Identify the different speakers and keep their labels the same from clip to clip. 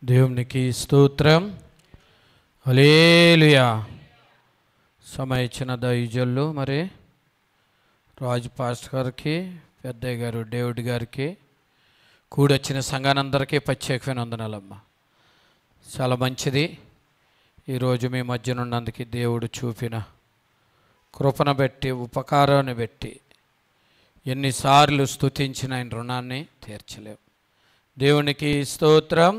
Speaker 1: దేవునికి స్తోత్రం. హల్లెలూయా. సమయం ఇచ్చిన దైవజనులు మరి రాజు పాస్టర్ గారికి, పెద్దయ్య గారు డేవిడ్ గారికి, కూడొచ్చిన సంఘానందరికీ ప్రత్యేకమైన వందనాలమ్మా. చాలా మంచిది. ఈరోజు మీ మధ్యనున్నందుకు దేవుడు చూపిన కృపను బట్టి, ఉపకారాన్ని బట్టి ఎన్నిసార్లు స్తుతించిన ఆయన రుణాన్ని తీర్చలేవు. దేవునికి స్తోత్రం.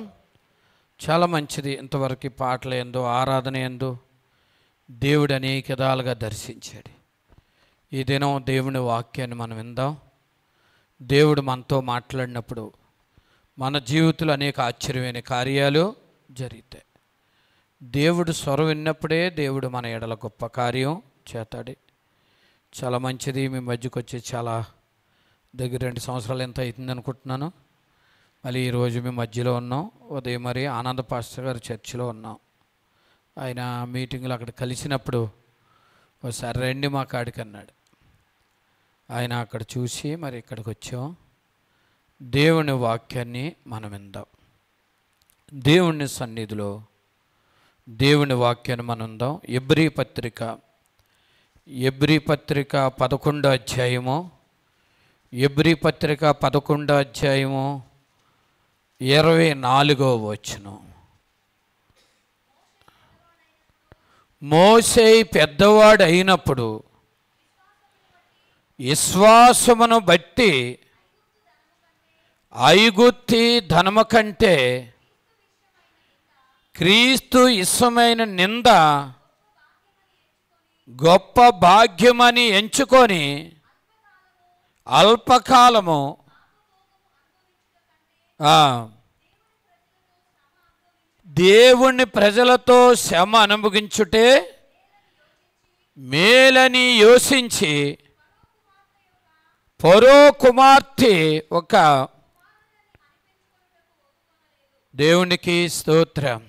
Speaker 1: చాలా మంచిది. ఇంతవరకు పాటల యందు, ఆరాధన యందు దేవుడు అనేక విధాలుగా దర్శించాడు. ఈ దినం దేవుని వాక్యాన్ని మనం విందాం. దేవుడు మనతో మాట్లాడినప్పుడు మన జీవితంలో అనేక ఆశ్చర్యమైన కార్యాలు జరుగుతాయి. దేవుడు స్వరం విన్నప్పుడే దేవుడు మన ఎడల గొప్ప కార్యం చేస్తాడు. చాలా మంచిది. మీ మధ్యకు వచ్చి చాలా దగ్గర 2 సంవత్సరాలు ఎంత అవుతుంది అనుకుంటున్నాను. మళ్ళీ ఈరోజు మీ మధ్యలో ఉన్నాం. ఉదయం మరి ఆనంద పాస్టర్ గారు చర్చిలో ఉన్నాం. ఆయన మీటింగ్లో అక్కడ కలిసినప్పుడు ఒకసారి రండి మా కాడికి అన్నాడు. ఆయన అక్కడ చూసి మరి ఇక్కడికి వచ్చాం. దేవుని వాక్యాన్ని మనం విందాం. దేవుని సన్నిధిలో దేవుని వాక్యాన్ని మనం విందాం. ఎబ్రీ పత్రిక 11వ అధ్యాయము, ఎబ్రీ పత్రిక 11వ అధ్యాయము 24వ వచనం. మోషే పెద్దవాడు అయినప్పుడు విశ్వాసమును బట్టి ఐగుప్తు ధనము కంటే క్రీస్తు ఇష్టమైన నింద గొప్ప భాగ్యమని ఎంచుకొని అల్పకాలము దేవుని ప్రజలతో శ్రమ అనుభవించుటే మేలని యోచించి ఫరో కుమార్తె ఒక దేవునికి స్తోత్రం.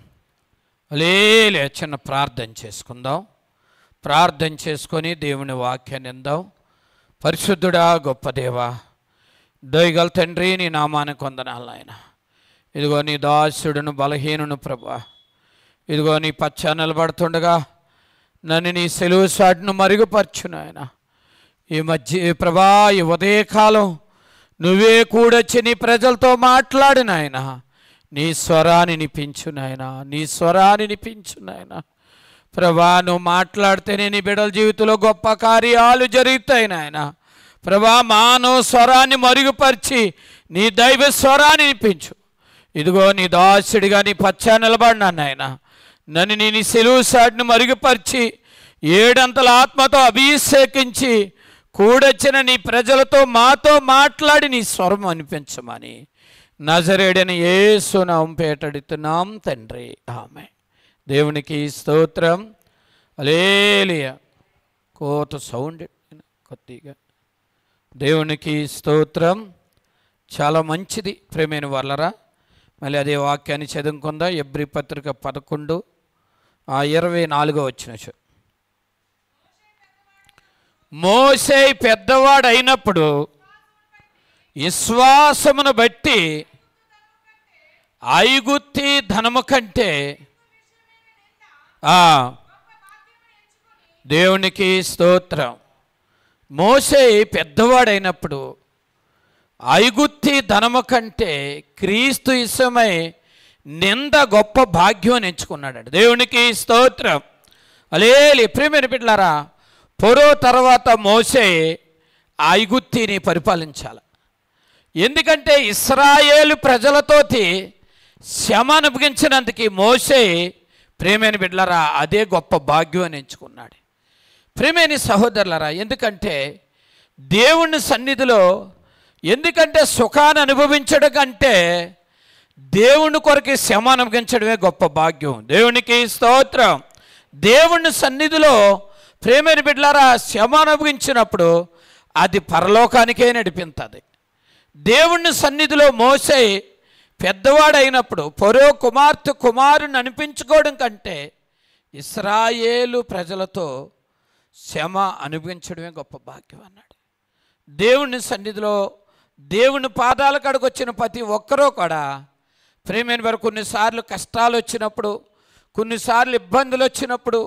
Speaker 1: లేలే చిన్న ప్రార్థన చేసుకుందాం. ప్రార్థన చేసుకొని దేవుని వాక్యాన్ని విందాం. పరిశుద్ధుడా, గొప్ప దేవా, దయగల తండ్రి, నీ నామానికి వందనాలు నాయన. ఇదిగో నీ దాసుడును బలహీనును ప్రభా, ఇదిగో నీ పచ్చ నిలబడుతుండగా నన్ను నీ సెలువు సాటును మరుగుపరచు నాయన. ఈ మధ్య ప్రభా, ఈ ఉదయకాలం నువ్వే కూడొచ్చి నీ ప్రజలతో మాట్లాడు నాయన. నీ స్వరాన్ని వినిపించు నాయన, నీ స్వరాన్ని వినిపించు నాయన. ప్రభా, నువ్వు మాట్లాడితేనే నీ బిడ్డల జీవితంలో గొప్ప కార్యాలు జరుగుతాయి నాయన. ప్రభా, మానవ స్వరాన్ని మరుగుపరిచి నీ దైవ స్వరాన్ని వినిపించు. ఇదిగో నీ దాసుడిగా నీ పచ్చా నిలబడినాను నాయన. నన్ను నీ సెలువు సాటిని మరుగుపరిచి 7 ఆత్మతో అభిషేకించి కూడొచ్చిన నీ ప్రజలతో మాతో మాట్లాడి నీ స్వరం అనిపించమని నజరేయుడైన యేసు నామమున పేటడుతున్నాం తండ్రి, ఆమేన్. దేవునికి స్తోత్రం. హల్లెలూయా. కోత సౌండ్ కొద్దిగా. దేవునికి స్తోత్రం. చాలా మంచిది ప్రేమైన వాళ్ళరా. మళ్ళీ అదే వాక్యాన్ని చదువుకుందాం. ఎబ్రీ పత్రిక 11:24 వచనం. మోషే పెద్దవాడు అయినప్పుడు విశ్వాసమును బట్టి ఐగుప్తు ధనము కంటే దేవునికి స్తోత్రం. మోషే పెద్దవాడైనప్పుడు ఐగుప్తు ధనము కంటే క్రీస్తు ఇష్టమై నింద గొప్ప భాగ్యం ఎంచుకున్నాడు. దేవునికి స్తోత్రం. హల్లెలూయా. ప్రియమైన బిడ్డలారా, ఫరో తర్వాత మోషే ఐగుప్తుని పరిపాలించాలి. ఎందుకంటే ఇశ్రాయేలు ప్రజలతోటి శ్రమ అనుభవించినందుకు మోషే, ప్రియమైన బిడ్డలారా, అదే గొప్ప భాగ్యం ఎంచుకున్నాడు. ప్రియమైన సహోదరులారా, ఎందుకంటే దేవుని సన్నిధిలో ఎందుకంటే సుఖాన్ని అనుభవించడం కంటే దేవుని కొరకు శ్రమ అనుభవించడమే గొప్ప భాగ్యం. దేవునికి స్తోత్రం. దేవుని సన్నిధిలో ప్రేమైన బిడ్డలారా, శ్రమ అనుభవించినప్పుడు అది పరలోకానికే నడిపిస్తుంది. దేవుని సన్నిధిలో మోషే పెద్దవాడైనప్పుడు ఫరో కుమారుని అనిపించుకోవడం కంటే ఇశ్రాయేలు ప్రజలతో శ్రమ అనుభవించడమే గొప్ప భాగ్యం అన్నాడు. దేవుని సన్నిధిలో దేవుని పాదాల కాడికి వచ్చిన ప్రతి ఒక్కరూ కూడా ప్రియమైన వారు, కొన్నిసార్లు కష్టాలు వచ్చినప్పుడు, కొన్నిసార్లు ఇబ్బందులు వచ్చినప్పుడు,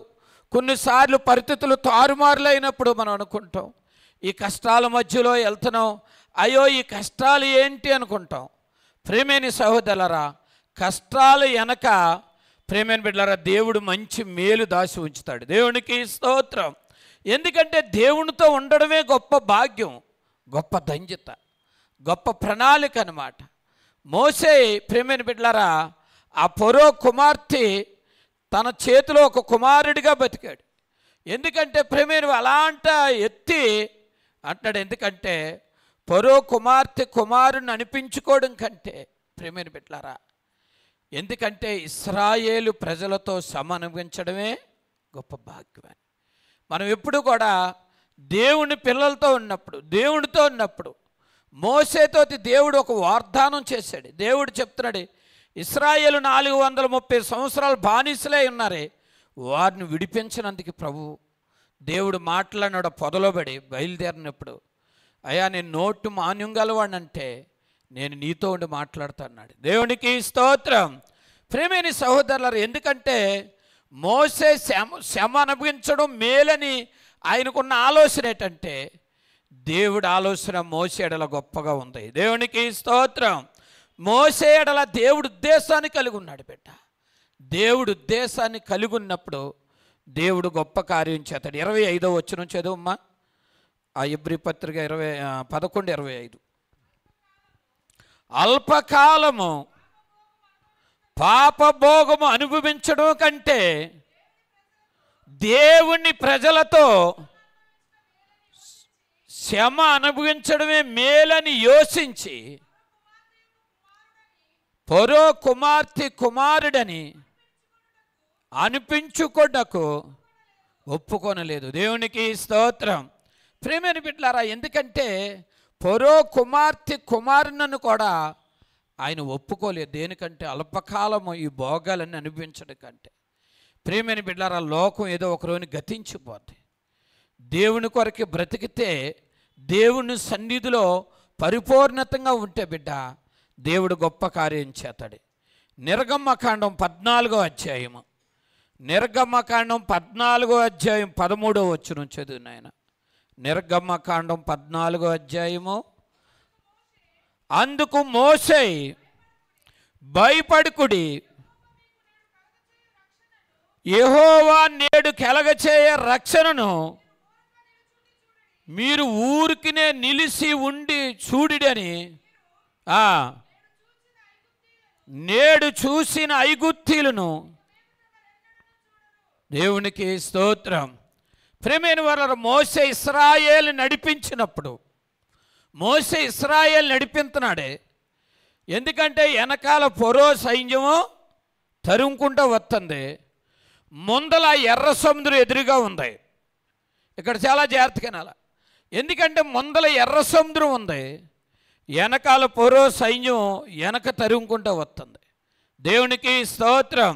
Speaker 1: కొన్నిసార్లు పరిస్థితులు తారుమారులైనప్పుడు మనం అనుకుంటాం, ఈ కష్టాల మధ్యలో వెళ్తున్నాం, అయ్యో ఈ కష్టాలు ఏంటి అనుకుంటాం. ప్రియమైన సహోదరులారా, కష్టాలు వెనక ప్రియమైన బిడ్డలారా దేవుడు మంచి మేలు దాచి ఉంచుతాడు. దేవునికి స్తోత్రం. ఎందుకంటే దేవునితో ఉండడమే గొప్ప భాగ్యం, గొప్ప ధన్యత, గొప్ప ప్రణాళిక అన్నమాట. మోషే ప్రియమైన బిడ్డలారా, ఆ ఫరో కుమార్తె తన చేతిలో ఒక కుమారుడిగా బతికాడు. ఎందుకంటే ప్రియమైన అలాంట ఎత్తి అంటాడు, ఎందుకంటే ఫరో కుమార్తె కుమారుని అనిపించుకోవడం కంటే ప్రియమైన బిడ్డలారా, ఎందుకంటే ఇశ్రాయేలు ప్రజలతో సమన్వయించడమే గొప్ప భాగ్యం. మనం ఎప్పుడు కూడా దేవుని పిల్లలతో ఉన్నప్పుడు, దేవునితో ఉన్నప్పుడు, మోషేతో దేవుడు ఒక వాగ్దానం చేశాడు. దేవుడు చెప్తున్నాడు, ఇశ్రాయేలు 430 సంవత్సరాలు బానిసలే ఉన్నారే, వారిని విడిపించినందుకు ప్రభు దేవుడు మాట్లాడినాడు. పొదలో పడి బయలుదేరినప్పుడు, అయ్యా నేను నోటు మాన్యం గలవాడినంటే నేను నీతో ఉండి మాట్లాడుతున్నాడు. దేవునికి స్తోత్రం. ప్రేమేని సహోదరులారు, ఎందుకంటే మోసే శ్రమ అనుభవించడం మేలని ఆయనకున్న ఆలోచన ఏంటంటే, దేవుడి ఆలోచన మోసే ఎడల గొప్పగా ఉంది. దేవునికి స్తోత్రం. మోసే ఎడల దేవుడు ఉద్దేశాన్ని కలిగి ఉన్నాడు బిడ్డ. దేవుడు ఉద్దేశాన్ని కలిగి ఉన్నప్పుడు దేవుడు గొప్ప కార్యం చేస్తాడు. 25వ వచనం చదువమ్మా, ఆ ఎబ్రీ పత్రిక 11:25. అల్పకాలము పాపభోగము అనుభవించడం కంటే దేవుని ప్రజలతో శ్రమ అనుభవించడమే మేలని యోచించి ఫరో కుమార్తె కుమారుడని అనిపించుకొనకు ఒప్పుకొనలేదు. దేవునికి స్తోత్రం. ప్రేమని బిడ్డలారా, ఎందుకంటే ఫరో కుమార్తె కుమారునను కూడా ఆయన ఒప్పుకోలేదు. దేనికంటే అల్పకాలము ఈ భోగాలన్నీ అనిపించడం కంటే. ప్రేమని బిడ్డలారా, లోకం ఏదో ఒకరోజు గతించిపోద్ది. దేవుని కొరకు బ్రతికితే, దేవుని సన్నిధిలో పరిపూర్ణతంగా ఉంటే బిడ్డ దేవుడు గొప్ప కార్యం చేస్తాడు. నిర్గమకాండం 14వ అధ్యాయము, నిర్గమకాండం 14వ అధ్యాయం 13వ వచనం చదువు నాయన. నిర్గమకాండం 14వ అధ్యాయము. అందుకు మోషే, భయపడుకుడి, యెహోవా నేడు కలగచేయ రక్షణను మీరు ఊరికినే నిలిచి ఉండి చూడిడని నేడు చూసిన ఐగుప్తీయులను. దేవునికి స్తోత్రం. ప్రియమైన వారు, మోషే ఇశ్రాయేలు నడిపించినప్పుడు, మోషే ఇశ్రాయేలు నడిపించినాడే. ఎందుకంటే వెనకాల ఫరో సైన్యము తరుముకుంటూ వస్తుంది, ముందల ఎర్ర సముద్రం ఎదురుగా ఉంది. ఇక్కడ చాలా జాగ్రత్తగా వినాలి. ఎందుకంటే ముందల ఎర్ర సముద్రం ఉంది, వెనకాల ఫరో సైన్యం వెనక తరుముకుంటూ వస్తుంది. దేవునికి స్తోత్రం.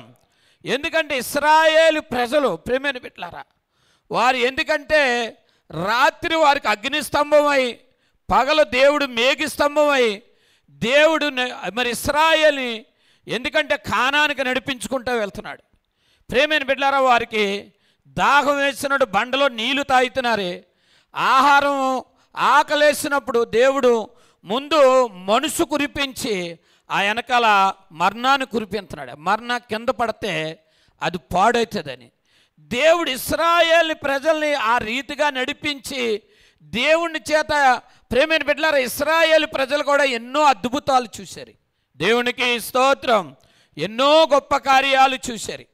Speaker 1: ఎందుకంటే ఇశ్రాయేలు ప్రజలు ప్రేమైన బిడ్డలారా, వారు ఎందుకంటే రాత్రి వారికి అగ్నిస్తంభమై, పగలు దేవుడు మేఘి స్తంభమై, దేవుడు మరి ఇశ్రాయేల్ని ఎందుకంటే కానానికి నడిపించుకుంటూ వెళ్తున్నాడు. ప్రేమైన బిడ్డలారా, వారికి దాహం వేసినప్పుడు బండలో నీళ్లు తాగుతున్నారే, ఆహారం ఆకలేసినప్పుడు దేవుడు ముందు మనసు కురిపించి ఆ వెనకాల మరణాన్ని కురిపించున్నాడు. మరణ కింద పడితే అది పాడవుతుందని దేవుడు ఇశ్రాయేలు ప్రజల్ని ఆ రీతిగా నడిపించి దేవుని చేత ప్రేమైన బిడ్డలారా, ఇశ్రాయేలు ప్రజలు కూడా ఎన్నో అద్భుతాలు చూశారు. దేవునికి స్తోత్రం. ఎన్నో గొప్ప కార్యాలు చూశారు.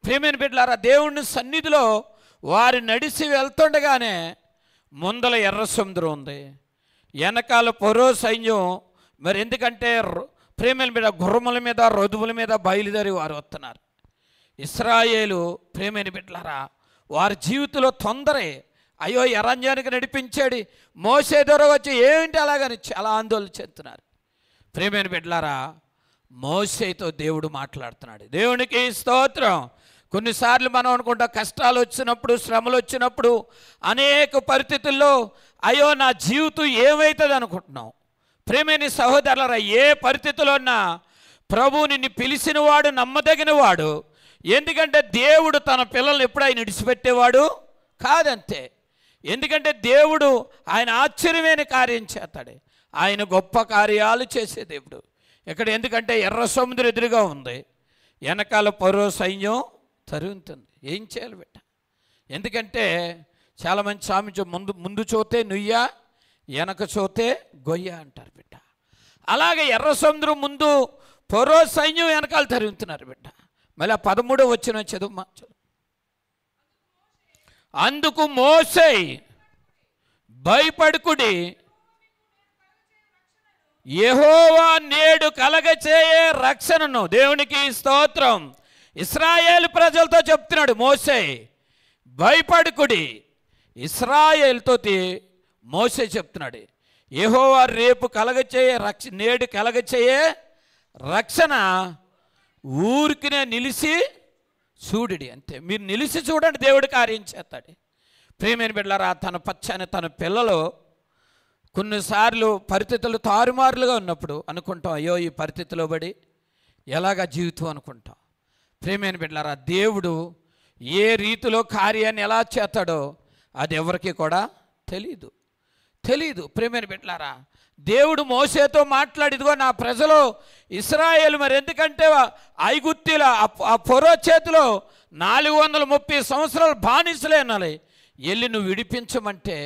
Speaker 1: ప్రేమైన బిడ్డలారా, దేవుని సన్నిధిలో వారు నడిచి వెళ్తుండగానే ముందల ఎర్ర సముద్రం ఉంది, వెనకాల ఫరో సైన్యం. మరి ఎందుకంటే ప్రేమైన బిడ్డ గుర్రముల మీద రథముల మీద బయలుదేరి వారు వస్తున్నారు. ఇశ్రాయేలు ప్రేమైన బిడ్డలారా, వారి జీవితంలో తొందరే. అయ్యో అరణ్యానికి నడిపించాడు, మోసే ద్వారా వచ్చి ఏంటి అలాగని చాలా ఆందోళన చెందుతున్నారు. ప్రేమైన బిడ్డలారా, మోసేతో దేవుడు మాట్లాడుతున్నాడు. దేవునికి స్తోత్రం. కొన్నిసార్లు మనం అనుకుంటాం, కష్టాలు వచ్చినప్పుడు, శ్రమలు వచ్చినప్పుడు, అనేక పరిస్థితుల్లో అయ్యో నా జీవితం ఏమవుతుంది అనుకుంటున్నాం. ప్రేమైన సహోదరులారా, ఏ పరిస్థితుల్లో ఉన్నా ప్రభు నిన్ను పిలిచినవాడు నమ్మదగినవాడు. ఎందుకంటే దేవుడు తన పిల్లల్ని ఎప్పుడు ఆయన విడిచిపెట్టేవాడు కాదంతే. ఎందుకంటే దేవుడు ఆయన ఆశ్చర్యమైన కార్యం చేస్తాడు, ఆయన గొప్ప కార్యాలు చేసే దేవుడు. ఇక్కడ ఎందుకంటే ఎర్ర సముద్రం ఎదురుగా ఉంది, వెనకాల ఫరో సైన్యం తరుగుతుంది. ఏం చేయాలి బిడ్డ? ఎందుకంటే చాలామంది సామెత ముందు చూతే నుయ్య, వెనక చూతే గొయ్య అంటారు బిడ్డ. అలాగే ఎర్ర సముద్రం ముందు ఫరో సైన్యం వెనకాల తరుగుతున్నారు బిడ్డ. మళ్ళీ 13వ వచనం చదువు. అందుకు మోషే భయపడుకుడి, యెహోవా నేడు కలగచేయే రక్షణను. దేవునికి స్తోత్రం. ఇశ్రాయేలు ప్రజలతో చెప్తున్నాడు మోషే, భయపడుకుడి. ఇశ్రాయేలుతో మోషే చెప్తున్నాడు, యెహోవా రేపు కలగచేయే నేడు కలగచేయే రక్షణ ఊరికినే నిలిచి చూడుడి. అంతే, మీరు నిలిచి చూడండి, దేవుడి కార్యం చేస్తాడు. ప్రియమైన బిడ్డలారా, తన పచ్చని తన పిల్లలు కొన్నిసార్లు పరిస్థితులు తారుమారులుగా ఉన్నప్పుడు అనుకుంటాం, అయ్యో ఈ పరిస్థితిలో పడి ఎలాగా జీవితం అనుకుంటాం. ప్రియమైన బిడ్డలారా, దేవుడు ఏ రీతిలో కార్యాన్ని ఎలా చేస్తాడో అది ఎవరికి కూడా తెలీదు. ప్రియమైన బిడ్డలారా, దేవుడు మోషేతో మాట్లాడిదిగో నా ప్రజలు ఇశ్రాయేలు మరి ఎందుకంటే ఐగుప్తీల ఆ ఫరో చేతిలో 430 సంవత్సరాలు బానిసలేనాలి, వెళ్ళి నువ్వు విడిపించమంటే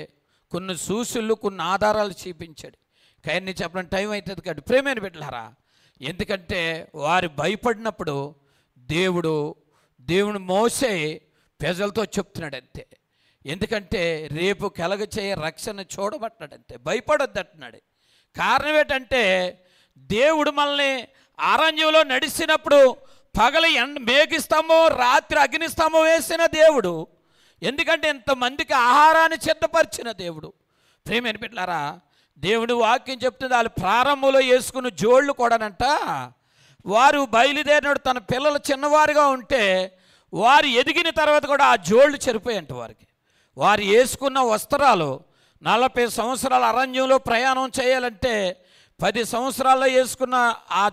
Speaker 1: కొన్ని సూచనలు కొన్ని ఆధారాలు చూపించాడు. కానీ చెప్పడం టైం అవుతుంది కాదు. ప్రియమైన బిడ్డలారా, ఎందుకంటే వారు భయపడినప్పుడు దేవుడు మోషే ప్రజలతో చెప్తున్నాడు అంతే. ఎందుకంటే రేపు కలగచేయ రక్షణ చూడబట్టినాడంతే, భయపడొద్దంటున్నాడు. కారణం ఏంటంటే దేవుడు మనల్ని అరణ్యంలో నడిచినప్పుడు పగలు మేఘస్తంభం రాత్రి అగ్నిస్తంభం వేసిన దేవుడు. ఎందుకంటే ఇంతమందికి ఆహారాన్ని సిద్ధపరిచిన దేవుడు. ప్రియమైన బిడ్డలారా, దేవుడు వాక్యం చెప్తుంది, వాళ్ళు ప్రారంభంలో వేసుకున్న జోళ్ళు కూడానంట వారు బయలుదేరినాడు తన పిల్లలు చిన్నవారుగా ఉంటే వారు ఎదిగిన తర్వాత కూడా ఆ జోళ్ళు చెరిపోయాయంట వారికి. వారు వేసుకున్న వస్త్రాలు 40 సంవత్సరాల అరణ్యంలో ప్రయాణం చేయాలంటే 10 సంవత్సరాల్లో వేసుకున్న ఆ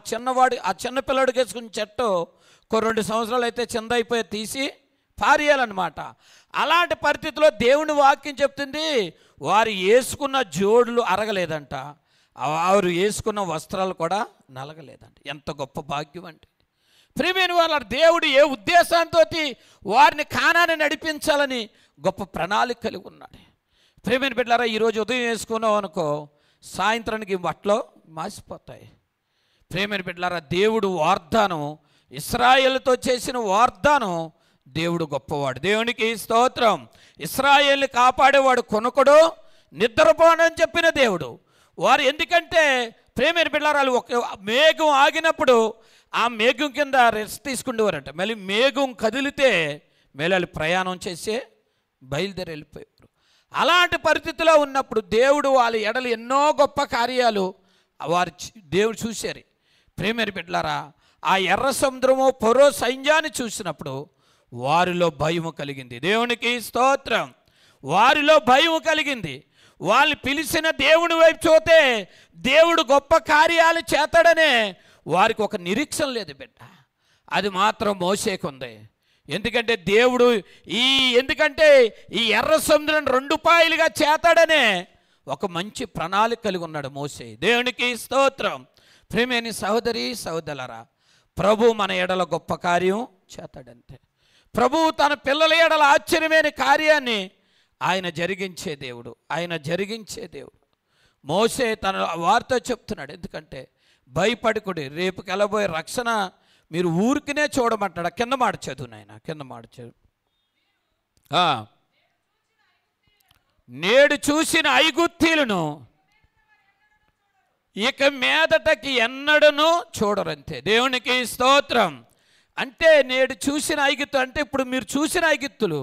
Speaker 1: చిన్న పిల్లడికి వేసుకున్న చెట్టు 2 సంవత్సరాలు అయితే చిందైపోయి తీసి పారేయాలన్నమాట. అలాంటి పరిస్థితిలో దేవుని వాక్యం చెప్తుంది, వారు వేసుకున్న జోడులు అరగలేదంట, వారు వేసుకున్న వస్త్రాలు కూడా నలగలేదంట. ఎంత గొప్ప భాగ్యం అంటే. ప్రియమైన వాళ్ళ దేవుడు ఏ ఉద్దేశంతో వారిని కానాన్ని నడిపించాలని గొప్ప ప్రణాళిక కలిగి ఉన్నాడు. ప్రియమైన బిడ్డలారా, ఈరోజు ఉదయం వేసుకున్నాం అనుకో, సాయంత్రానికి బట్టలు మాసిపోతాయి. ప్రియమైన బిడ్డలారా, దేవుడు వాగ్దానం, ఇశ్రాయేలుతో చేసిన వాగ్దానం, దేవుడు గొప్పవాడు. దేవునికి స్తోత్రం. ఇశ్రాయేల్ని కాపాడేవాడు కొనుకడు నిద్రపోనని చెప్పిన దేవుడు. వారు ఎందుకంటే ప్రియమైన బిడ్డలారా, ఒక మేఘం ఆగినప్పుడు ఆ మేఘం కింద రెస్ట్ తీసుకునేవారంట. మళ్ళీ మేఘం కదిలితే మళ్ళీ వాళ్ళు ప్రయాణం చేసే బయలుదేరి వెళ్ళిపోయారు. అలాంటి పరిస్థితిలో ఉన్నప్పుడు దేవుడు వాళ్ళ ఎడలు ఎన్నో గొప్ప కార్యాలు దేవుడు చూశారు. ప్రియమైన బిడ్డలారా, ఆ ఎర్ర సముద్రము ఫరో సైన్యాన్ని చూసినప్పుడు వారిలో భయము కలిగింది. దేవునికి స్తోత్రం. వారిలో భయము కలిగింది. వాళ్ళు పిలిచిన దేవుని వైపు చూస్తే దేవుడు గొప్ప కార్యాలు చేస్తాడనే వారికి ఒక నిరీక్షణ లేదు బిడ్డ. అది మాత్రం మోషేకు ఉంది. ఎందుకంటే దేవుడు ఎందుకంటే ఈ ఎర్ర సముద్రం 2 పాయలుగా చేతాడనే ఒక మంచి ప్రణాళిక కలిగి ఉన్నాడు మోషే. దేవునికి స్తోత్రం. ప్రియమైన సహోదరి సహోదరులారా, ప్రభు మన ఎడల గొప్ప కార్యం చేతాడంతే. ప్రభు తన పిల్లల ఎడల ఆశ్చర్యమైన కార్యాన్ని ఆయన జరిగించే దేవుడు. మోషే తన వారితో చెప్తున్నాడు, ఎందుకంటే భయపడుకుడి, రేపు కలబోయే రక్షణ మీరు ఊరికినే చూడమంటాడు. కింద మాట చదువు నాయన, కింద మాట చదువు. నేడు చూసిన ఐగుప్తీయులను ఇక మీదటకి ఎన్నడను చూడరంతే. దేవునికి స్తోత్రం. అంటే నేడు చూసిన ఐగుప్తు అంటే ఇప్పుడు మీరు చూసిన ఐగుప్తులు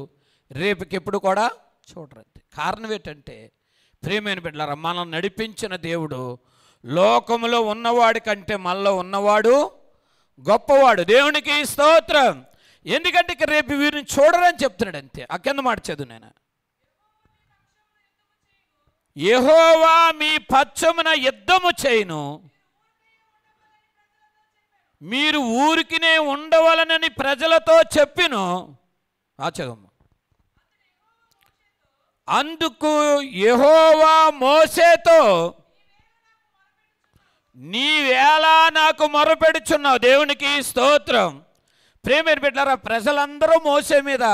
Speaker 1: రేపుకి ఎప్పుడు కూడా చూడరంతే. కారణం ఏంటంటే ప్రియమైన బిడ్డలారా, మనం నడిపించిన దేవుడు లోకములో ఉన్నవాడి కంటే మనలో ఉన్నవాడు గొప్పవాడు. దేవునికి స్తోత్రం. ఎందుకంటే ఇక రేపు వీరిని చూడరని చెప్తున్నాడు అంతే. ఆ కింద మాట చదువు నేను. యెహోవా మీ పక్షమున యుద్ధము చేయును, మీరు ఊరికినే ఉండవలనని ప్రజలతో చెప్పిను. చదవమ్మ. అందుకు యెహోవా మోషేతో, నీవేళ నాకు మొరపెడుచున్నావు. దేవునికి స్తోత్రం. ప్రేమైన బిడ్డలారా, ప్రజలందరూ మోషే మీద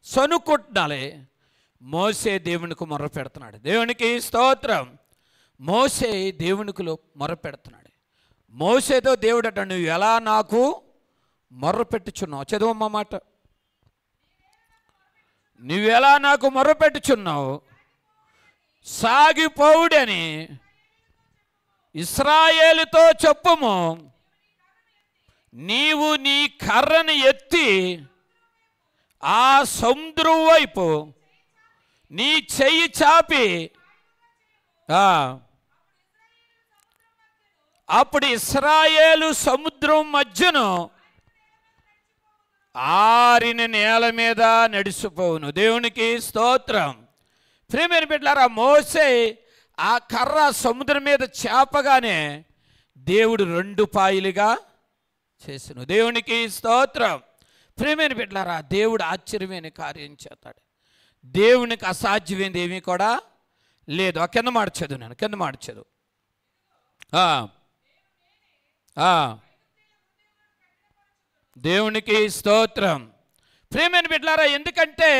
Speaker 1: సనుక్కుంటున్నాలే, మోషే దేవునికి మొరపెడుతున్నాడు. దేవునికి స్తోత్రం. మోషే దేవునికి మొరపెడుతున్నాడు. మోషేతో దేవుడు అంట, నువ్వు ఎలా నాకు మొర్రపెట్టుచున్నావు. చదువమ్మ మాట. నువ్వెలా నాకు మొర్రపెట్టుచున్నావు, సాగిపోవుడని ఇశ్రాయేలుతో చెప్పుము. నీవు నీ కర్రను ఎత్తి ఆ సముద్రం వైపు నీ చెయ్యి చాపి, అప్పుడు ఇశ్రాయేలు సముద్రం మధ్యను ఆరిన నేల మీద నడిచిపోవును. దేవునికి స్తోత్రం. ప్రియమైన బిడ్డలారా, మోషే ఆ కర్ర సముద్రం మీద చాపగానే దేవుడు 2 పాయలుగా చేసెను. దేవునికి స్తోత్రం. ప్రియమైన బిడ్డలారా, దేవుడు ఆశ్చర్యమైన కార్యం చేస్తాడు. దేవునికి అసాధ్యమైనది ఏమీ కూడా లేదు. కింద మార్చదు, నేను కింద మార్చదు. దేవునికి స్తోత్రం. ప్రియమైన బిడ్డలారా, ఎందుకంటే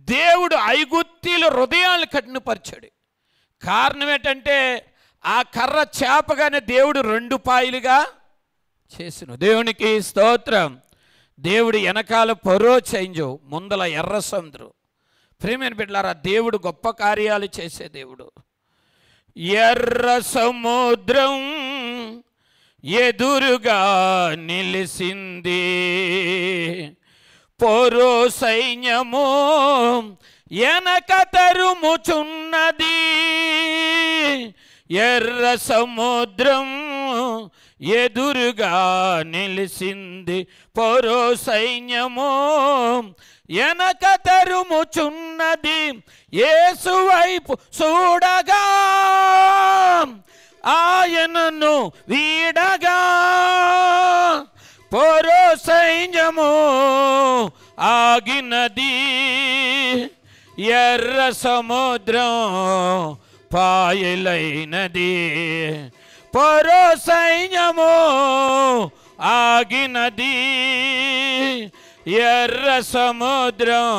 Speaker 1: దేవుడు ఐగుప్తీయుల హృదయాలను కఠినపరిచాడు. కారణం ఏంటంటే ఆ కర్ర చేపగానే దేవుడు 2 పాయలుగా చేసెను. దేవునికి స్తోత్రం. దేవుడు వెనకాల ఫరో చేంజు, ముందల ఎర్ర సముద్రం. ప్రియమైన బిడ్డలారా, దేవుడు గొప్ప కార్యాలు చేసే దేవుడు. ఎర్ర సముద్రం ఎదురుగా నిలిసింది, ఫరో సైన్యము వెనక తరుముచున్నది. ఎర్ర సముద్రం ఎదురుగా నిలిసింది, ఫరో సైన్యము వెనక తరుముచున్నది. యేసు వైపు చూడగా ఆయనను వీడగా ఫరో సైన్యము ఆగినది. ఎర్ర సముద్రం పాయలైనది, ఫరో సైన్యము ఆగినది. ఎర్ర సముద్రం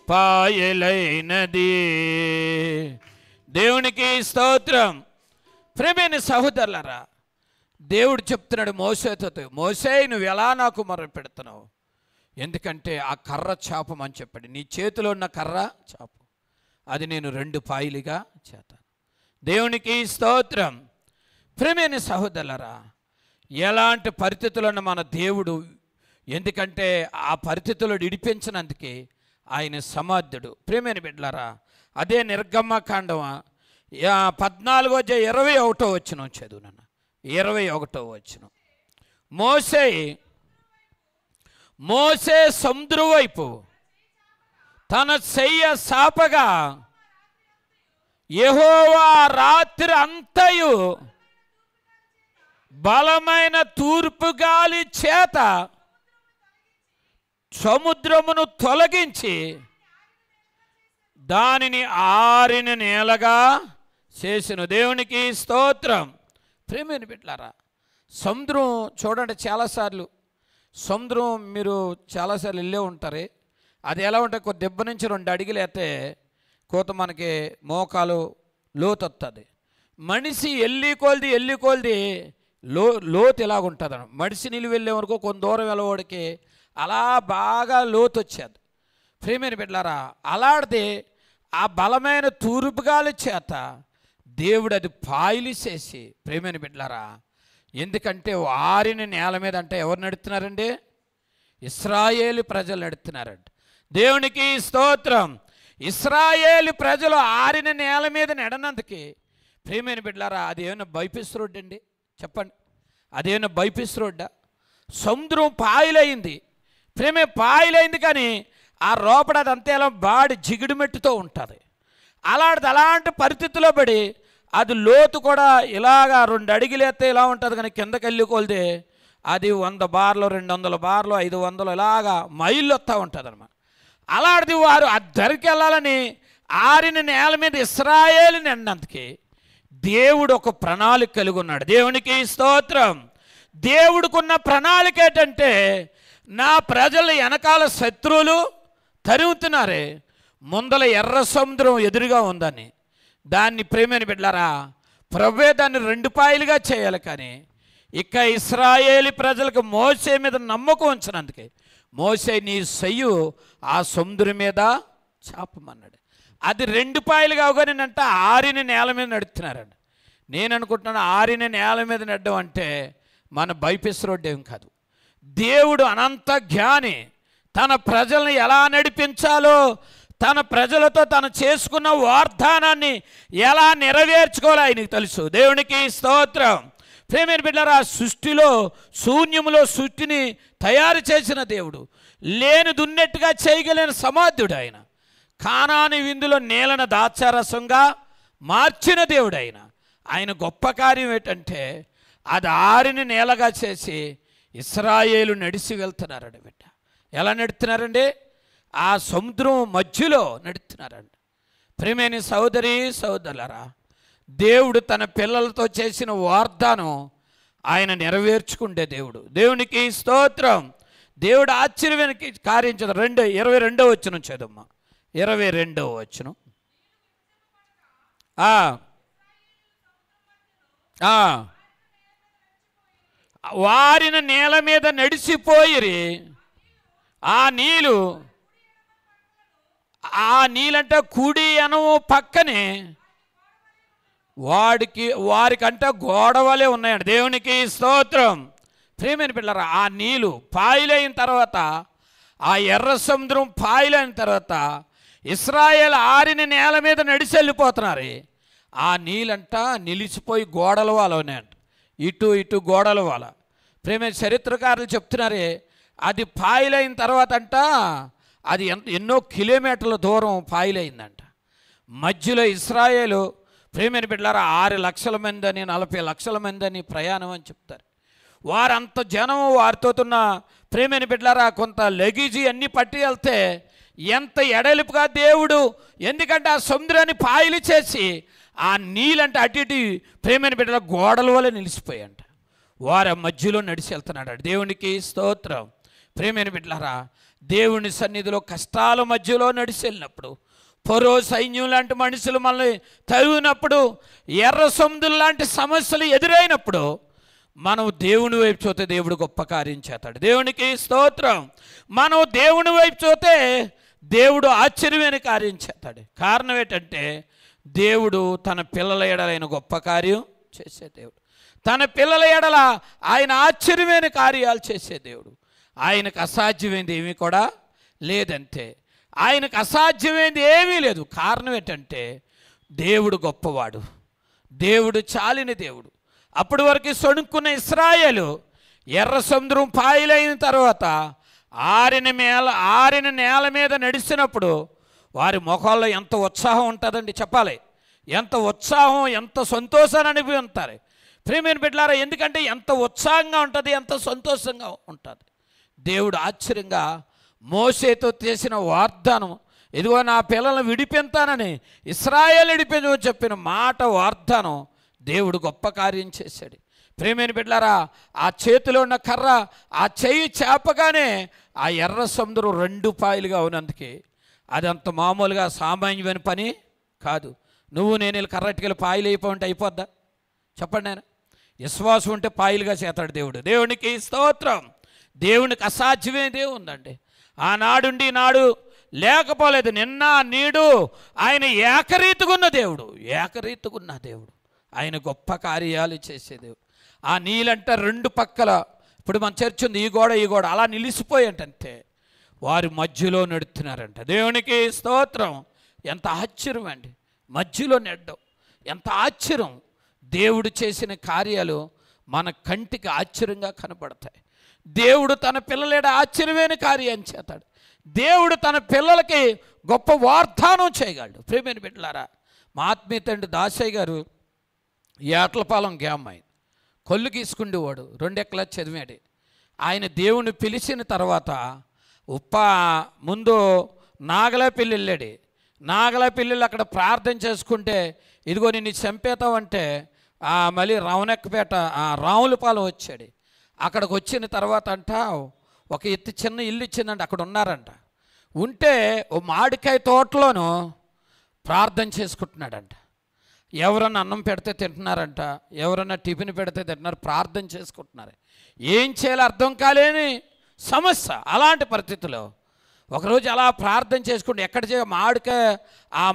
Speaker 1: పాయలైనది. దేవునికి స్తోత్రం. ప్రియమైన సహోదరులారా, దేవుడు చెప్తున్నాడు మోషేతో, మోషే నువ్వు ఎలా నాకు మొరపెడుతున్నావు, ఎందుకంటే ఆ కర్ర చాపమని చెప్పాడు. నీ చేతిలో ఉన్న కర్ర చాపు, అది నేను 2 పాయలుగా చేస్తాను. దేవునికి స్తోత్రం. ప్రియమైన సహోదరులారా, ఎలాంటి పరిస్థితులను మన దేవుడు, ఎందుకంటే ఆ పరిస్థితుల్లో ఇడిపించినందుకే ఆయన సమర్థుడు. ప్రియమైన బిడ్డలారా, అదే నిర్గమకాండం 14:21 చదువు నాన్న. 21 మోషే సముద్రం వైపు తన చెయ్య సాపగా యెహోవా రాత్రి అంతయు బలమైన తూర్పు గాలి చేత సముద్రమును తొలగించి దానిని ఆరిన నేలగా చేసెను. దేవునికి స్తోత్రం. ప్రియమైన బిడ్డలారా, సముద్రం చూడండి, చాలాసార్లు సముద్రం మీరు చాలాసార్లు వెళ్ళే ఉంటారు. అది ఎలా ఉంటుంది, కొద్ది దెబ్బ నుంచి 2 అడుగులు అయితే కోత మనకి మోకాలు లోతు వస్తుంది. మనిషి ఎల్లి కొలిది లోతు ఎలాగుంటుంది అన్న. మనిషి నిలువ వెళ్ళే వరకు కొంత దూరం వెళ్ళవాడికి అలా బాగా లోతు వచ్చేది. ప్రియమైన బిడ్డలారా, అలాంటిది ఆ బలమైన తూర్పుగాలి చేత దేవుడు అది పాయలు చేసి, ప్రియమైన బిడ్డలారా, ఎందుకంటే ఆరిన నేల మీద అంటే ఎవరు నడుస్తున్నారండి? ఇశ్రాయేలు ప్రజలు నడుస్తున్నారండి. దేవునికి స్తోత్రం. ఇశ్రాయేలు ప్రజలు ఆరిన నేల మీద నడనందుకే ప్రియమైన బిడ్డలారా, అది ఏమైనా బైపిస్ రోడ్డు అండి? చెప్పండి, అదేమైనా బైపిస్ రోడ్డా? సముద్రం పాయలైంది, ప్రేమే పాయలైంది, కానీ ఆ లోపల అదంతా ఎలా బాడి జిగుడు మెట్టుతో ఉంటుంది. అలాంటి పరిస్థితుల్లో పడి అది లోతు కూడా ఇలాగా 2 అడుగులు ఎత్తే ఇలా ఉంటుంది, కానీ కిందకి వెళ్ళి కొలితే అది 100 బార్లు, 200 బార్లు, 500 ఇలాగా మైళ్ళు వస్తూ ఉంటుంది అన్నమాట. అలాంటిది వారు ఆ ధరికి వెళ్ళాలని ఆరిన నేల మీద ఇశ్రాయేలుని అన్నందుకే దేవుడు ఒక ప్రణాళిక కలిగి ఉన్నాడు. దేవునికి స్తోత్రం. దేవుడికున్న ప్రణాళిక ఏంటంటే, నా ప్రజలు వెనకాల శత్రువులు తరుగుతున్నారే, ముందల ఎర్ర సముద్రం ఎదురుగా ఉందని దాన్ని ప్రేమని బిడ్డలారా ప్రభువే దాన్ని 2 పాయలుగా చేయాలి. కానీ ఇక ఇశ్రాయేలు ప్రజలకు మోసే మీద నమ్మకం ఉంచినందుకే మోసే నీ సయ్యు ఆ సముద్రం మీద చాపమన్నాడు. అది 2 పాయలుగా అవగానేనంట ఆరిన నేల మీద నడుస్తున్నారండి. నేను అనుకుంటున్నాను ఆరిన నేల మీద నడడం అంటే మన బైపిస్ రోడ్డు ఏం కాదు. దేవుడు అనంత జ్ఞాని. తన ప్రజల్ని ఎలా నడిపించాలో, తన ప్రజలతో తను చేసుకున్న వాగ్దానాన్ని ఎలా నెరవేర్చుకోవాలో ఆయనకు తెలుసు. దేవునికి స్తోత్రం. ప్రేమైన బిడ్డలారా, సృష్టిలో శూన్యములో సృష్టిని తయారు చేసిన దేవుడు, లేని దున్నెట్టుగా చేయగలిగిన సమర్థుడు ఆయన. కానాని విందులో నీళ్ళను ద్రాక్షారసంగా మార్చిన దేవుడు ఆయన. ఆయన గొప్ప కార్యం ఏంటంటే అది ఆరిని నేలగా చేసి ఇశ్రాయేలు నడిచి వెళ్తున్నారండి బిడ్డ. ఎలా నడుస్తున్నారండి? ఆ సముద్రం మధ్యలో నడుస్తున్నారండి. ప్రియమైన సోదరి సోదరులారా, దేవుడు తన పిల్లలతో చేసిన వాగ్దానం ఆయన నెరవేర్చుకుంటే దేవుడు. దేవునికి స్తోత్రం. దేవుడు ఆశ్చర్యమైన కార్యం చేద్దాం. 22వ వచనం చదమ్మా. 22వ వచనం. వారిన నేల మీద నడిచిపోయిరి. ఆ నీళ్ళంటే కుడి అనవు పక్కనే వారికంటే గోడవలే ఉన్నాయండి. దేవునికి స్తోత్రం. ప్రియమైన పిల్లరా, ఆ నీళ్ళు పాయలైన తర్వాత, ఆ ఎర్ర సముద్రం పాయలైన తర్వాత ఇశ్రాయేలు ఆరిన నేల మీద నడిచి వెళ్ళిపోతున్నారు. ఆ నీళ్ళంట నిలిచిపోయి గోడల వాళ్ళ ఉన్నాయంట. ఇటు గోడల వాళ్ళ. ప్రేమ చరిత్రకారులు చెప్తున్నారే, అది పాయలైన తర్వాత అంట అది ఎన్నో కిలోమీటర్ల దూరం పాయలైందంట. మధ్యలో ఇశ్రాయేలు ప్రేమైన బిడ్డలారా 6 లక్షల మంది అని 40 లక్షల మంది అని ప్రయాణం అని చెప్తారు. వారంత జనం వారితో ఉన్న ప్రేమైన బిడ్డలారా కొంత లగేజీ అన్నీ పట్టి వెళ్తే ఎంత ఎడలిపుగా దేవుడు, ఎందుకంటే ఆ సముద్రాన్ని పాయలు చేసి ఆ నీళ్ళంటే అటు ఇటు ప్రేమైన బిడ్డల గోడల వల్ల నిలిచిపోయాయంట. వారి మధ్యలో నడిచి వెళ్తున్నాడు. దేవునికి స్తోత్రం. ప్రేమైన బిడ్డలారా, దేవుని సన్నిధిలో కష్టాల మధ్యలో నడిచి వెళ్ళినప్పుడు, ఫరో సైన్యం లాంటి మనుషులు మనల్ని తరిగినప్పుడు, ఎర్ర సముద్రం లాంటి సమస్యలు ఎదురైనప్పుడు మనం దేవుని వైపు చూస్తే దేవుడు గొప్ప కార్యం చేస్తాడు. దేవునికి స్తోత్రం. మనం దేవుని వైపు చూస్తే దేవుడు ఆశ్చర్యమైన కార్యం చేస్తాడు. కారణం ఏంటంటే దేవుడు తన పిల్లల ఎడల ఆయన గొప్ప కార్యం చేసే దేవుడు. తన పిల్లల ఎడల ఆయన ఆశ్చర్యమైన కార్యాలు చేసే దేవుడు. ఆయనకు అసాధ్యమైంది ఏమీ కూడా లేదంతే. ఆయనకు అసాధ్యమైంది ఏమీ లేదు. కారణం ఏంటంటే దేవుడు గొప్పవాడు, దేవుడు చాలిన దేవుడు. అప్పటి వరకు సొణుక్కున్న ఇశ్రాయేలు ఎర్ర సముద్రం పాయలైన తర్వాత ఆరిన నేల మీద నడిచినప్పుడు వారి ముఖాల్లో ఎంత ఉత్సాహం ఉంటుందండి చెప్పాలి. ఎంత ఉత్సాహం, ఎంత సంతోషాన్ని అనుభవిస్తారు ప్రియమైన బిడ్డలారా. ఎందుకంటే ఎంత ఉత్సాహంగా ఉంటుంది, ఎంత సంతోషంగా ఉంటుంది. దేవుడు ఆశ్చర్యంగా మోసేతో చేసిన వాగ్దానం, ఇదిగో నా పిల్లలను విడిపిస్తానని ఇశ్రాయేలు విడిపించమని చెప్పిన మాట వాగ్దానం దేవుడు గొప్ప కార్యం చేశాడు. ప్రియమైన బిడ్డలారా, ఆ చేతిలో ఉన్న కర్ర ఆ చెయ్యి చేపగానే ఆ ఎర్ర సముద్రం 2 పాయలుగా ఉన్నందుకే అదంత మామూలుగా సామాన్యమైన పని కాదు. నువ్వు నేను కర్రటికలు పాయలు అయిపోంటే అయిపోద్దా చెప్పండి. ఆయన విశ్వాసం ఉంటే పాయలుగా చేస్తాడు దేవుడు. దేవునికి స్తోత్రం. దేవునికి అసాధ్యమేదే ఉందండి. ఆనాడుండి నాడు లేకపోలేదు, నిన్న నీడు ఆయన ఏకరీతిగున్న దేవుడు. ఆయన గొప్ప కార్యాలు చేసే దేవుడు. ఆ నీళ్ళంటే 2 పక్కల, ఇప్పుడు మన చర్చ్ ఉంది, ఈ గోడ అలా నిలిచిపోయేంటంతే వారి మధ్యలో నడుస్తున్నారంట. దేవునికి స్తోత్రం. ఎంత ఆశ్చర్యం అండి, మధ్యలో నెడ్డం ఎంత ఆశ్చర్యం. దేవుడు చేసిన కార్యాలు మన కంటికి ఆశ్చర్యంగా కనబడతాయి. దేవుడు తన పిల్లలేడ ఆశ్చర్యమైన కార్యం చేస్తాడు. దేవుడు తన పిల్లలకి గొప్ప వాగ్దానం చేయగలడు. ప్రియమైన బిడ్డలారా, మా ఆత్మీయ తండ్రి దాసయ్య గారు ఏట్లపాలెం గ్యామ్ ఆయన కొల్లు గీసుకుండేవాడు, 2 ఎకరాలు చదివాడు. ఆయన దేవుని పిలిచిన తర్వాత ముందు నాగలపల్లి వెళ్ళాడు. నాగలపల్లిలో అక్కడ ప్రార్థన చేసుకుంటే ఇదిగో నిన్ను చంపేతావంటే మళ్ళీ రావణెక్కపేట రావులపాలెం వచ్చాడు. అక్కడికి వచ్చిన తర్వాత అంట ఒక చిన్న ఇల్లు ఇచ్చిందంట, అక్కడ ఉన్నారంట. ఉంటే ఓ మామిడికాయ తోటలోనూ ప్రార్థన చేసుకుంటున్నాడంట. ఎవరన్నా అన్నం పెడితే తింటున్నారంట, ఎవరన్నా టిఫిన్ పెడితే తింటున్నారు, ప్రార్థన చేసుకుంటున్నారు. ఏం చేయాలో అర్థం కాలేని సమస్య. అలాంటి పరిస్థితుల్లో ఒకరోజు అలా ప్రార్థన చేసుకుంటే ఎక్కడ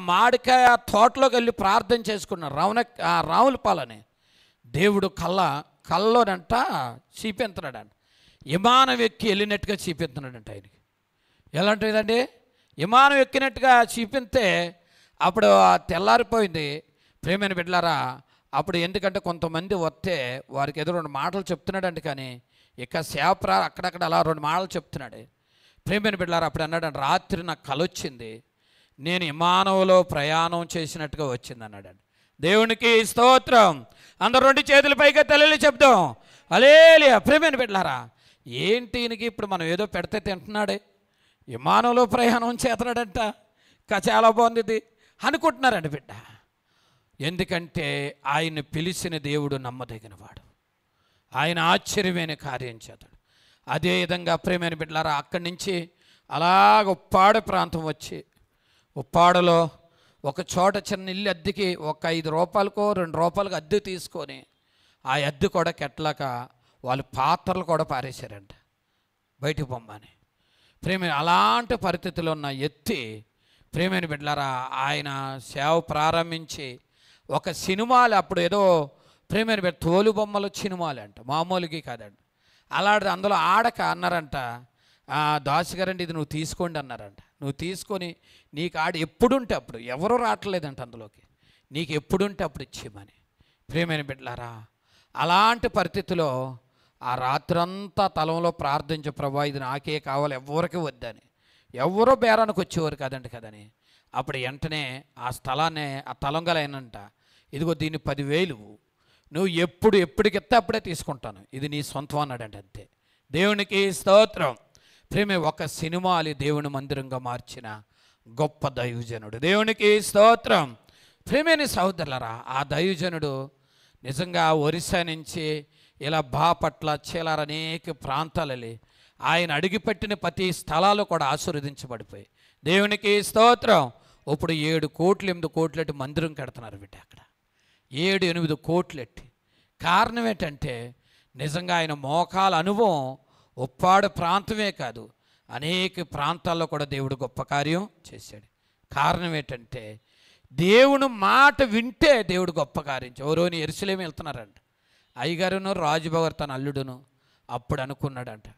Speaker 1: మామిడికాయ తోటలోకి వెళ్ళి ప్రార్థన చేసుకున్నారు. రావులపాలని దేవుడు కల్లోనంట చూపిస్తున్నాడంట. విమానం ఎక్కి వెళ్ళినట్టుగా చూపిస్తున్నాడంట ఆయనకి. ఎలాంటిదండి? విమానం ఎక్కినట్టుగా చూపిస్తే అప్పుడు తెల్లారిపోయింది. ప్రేమైన బిడ్డలారా, అప్పుడు ఎందుకంటే కొంతమంది వస్తే వారికి ఏదో 2 మాటలు చెప్తున్నాడంట. కానీ ఇక అక్కడక్కడ అలా 2 మాటలు చెప్తున్నాడు. ప్రేమైన బిడ్డలారా, అప్పుడు అన్నాడు, రాత్రి నాకు కల వచ్చింది, నేను విమానంలో ప్రయాణం చేసినట్టుగా వచ్చింది అన్నాడండి. దేవునికి స్తోత్రం. అందరూ 2 చేతుల పైగా తల్లి చెప్దాం హల్లెలూయా. ప్రేమైన బిడ్డలారా, ఏంటి ఈయనకి ఇప్పుడు మనం ఏదో పెడితే తింటున్నాడే, విమానంలో ప్రయాణం చేస్తున్నాడంట, చాలా బాగుంది ఇది అనుకుంటున్నారండి బిడ్డ. ఎందుకంటే ఆయన పిలిచిన దేవుడు నమ్మదగినవాడు, ఆయన ఆశ్చర్యమైన కార్యం చేస్తాడు. అదేవిధంగా ప్రేమైన బిడ్డలారా, అక్కడి నుంచి అలాగ ఉప్పాడ ప్రాంతం వచ్చి ఉప్పాడలో ఒక చోట చిన్న ఇల్లు అద్దెకి ఒక 5 రూపాయలకో 2 రూపాయలకు అద్దె తీసుకొని ఆ అద్దె కూడా కెట్టలాక వాళ్ళు పాత్రలు కూడా పారేశారంట బయటికి పొమ్మని. అలాంటి పరిస్థితుల్లో ఉన్న ఎత్తి ప్రేమైన బిడ్డలారా, ఆయన సేవ ప్రారంభించి ఒక సినిమాలు అప్పుడు ఏదో ప్రేమైన బిడ్డ తోలుబొమ్మలు సినిమాలు అంట, మామూలుగా కాదండి. అలాంటి అందులో ఆడక అన్నారంట, దాసు గారండి ఇది నువ్వు తీసుకోండి అన్నారంట. నువ్వు తీసుకొని నీకు ఎప్పుడుంటే అప్పుడు, ఎవరూ రావట్లేదంట అందులోకి, నీకు ఎప్పుడుంటే అప్పుడు ఇచ్చేయమని. ప్రేమైన బిడ్డలారా, అలాంటి పరిస్థితిలో ఆ రాత్రంతా తలంలో ప్రార్థించే, ప్రభా ఇది నాకే కావాలి, ఎవరికి వద్దని. ఎవరో బేరానికి వచ్చేవారు కదని. అప్పుడు వెంటనే ఆ స్థలాన్ని ఆ తలంగలైనంట, ఇదిగో దీన్ని 10,000 నువ్వు ఎప్పటికెత్తే అప్పుడే తీసుకుంటాను, ఇది నీ సొంతం అన్నాడంటే. అంతే. దేవునికి స్తోత్రం. ఒక సినిమాలు దేవుని మందిరంగా మార్చిన గొప్ప దైవజనుడు. దేవునికి స్తోత్రం. ప్రేమైన సహోదరులారా, ఆ దైవజనుడు నిజంగా ఒరిస్సా నుంచి ఇలా బాపట్ల చీలార అనేక ప్రాంతాలని ఆయన అడిగిపెట్టిన ప్రతి స్థలాలు కూడా ఆశీర్వదించబడిపోయి దేవునికి స్తోత్రం. ఇప్పుడు 7 కోట్లు 8 కోట్లెట్టి మందిరం కడుతున్నారు బిడ్డ. అక్కడ 7-8 కోట్లెట్టి. కారణం ఏంటంటే నిజంగా ఆయన మోకాల అనుభవం ఉప్పాడు ప్రాంతమే కాదు, అనేక ప్రాంతాల్లో కూడా దేవుడు గొప్ప కార్యం చేశాడు. కారణం ఏంటంటే దేవుని మాట వింటే దేవుడు గొప్ప కార్యం. ఎవరోని యెరూషలేము వెళ్తున్నారంట, అయ్యగారును రాజుబాగారు తన అల్లుడును. అప్పుడు అనుకున్నాడంట,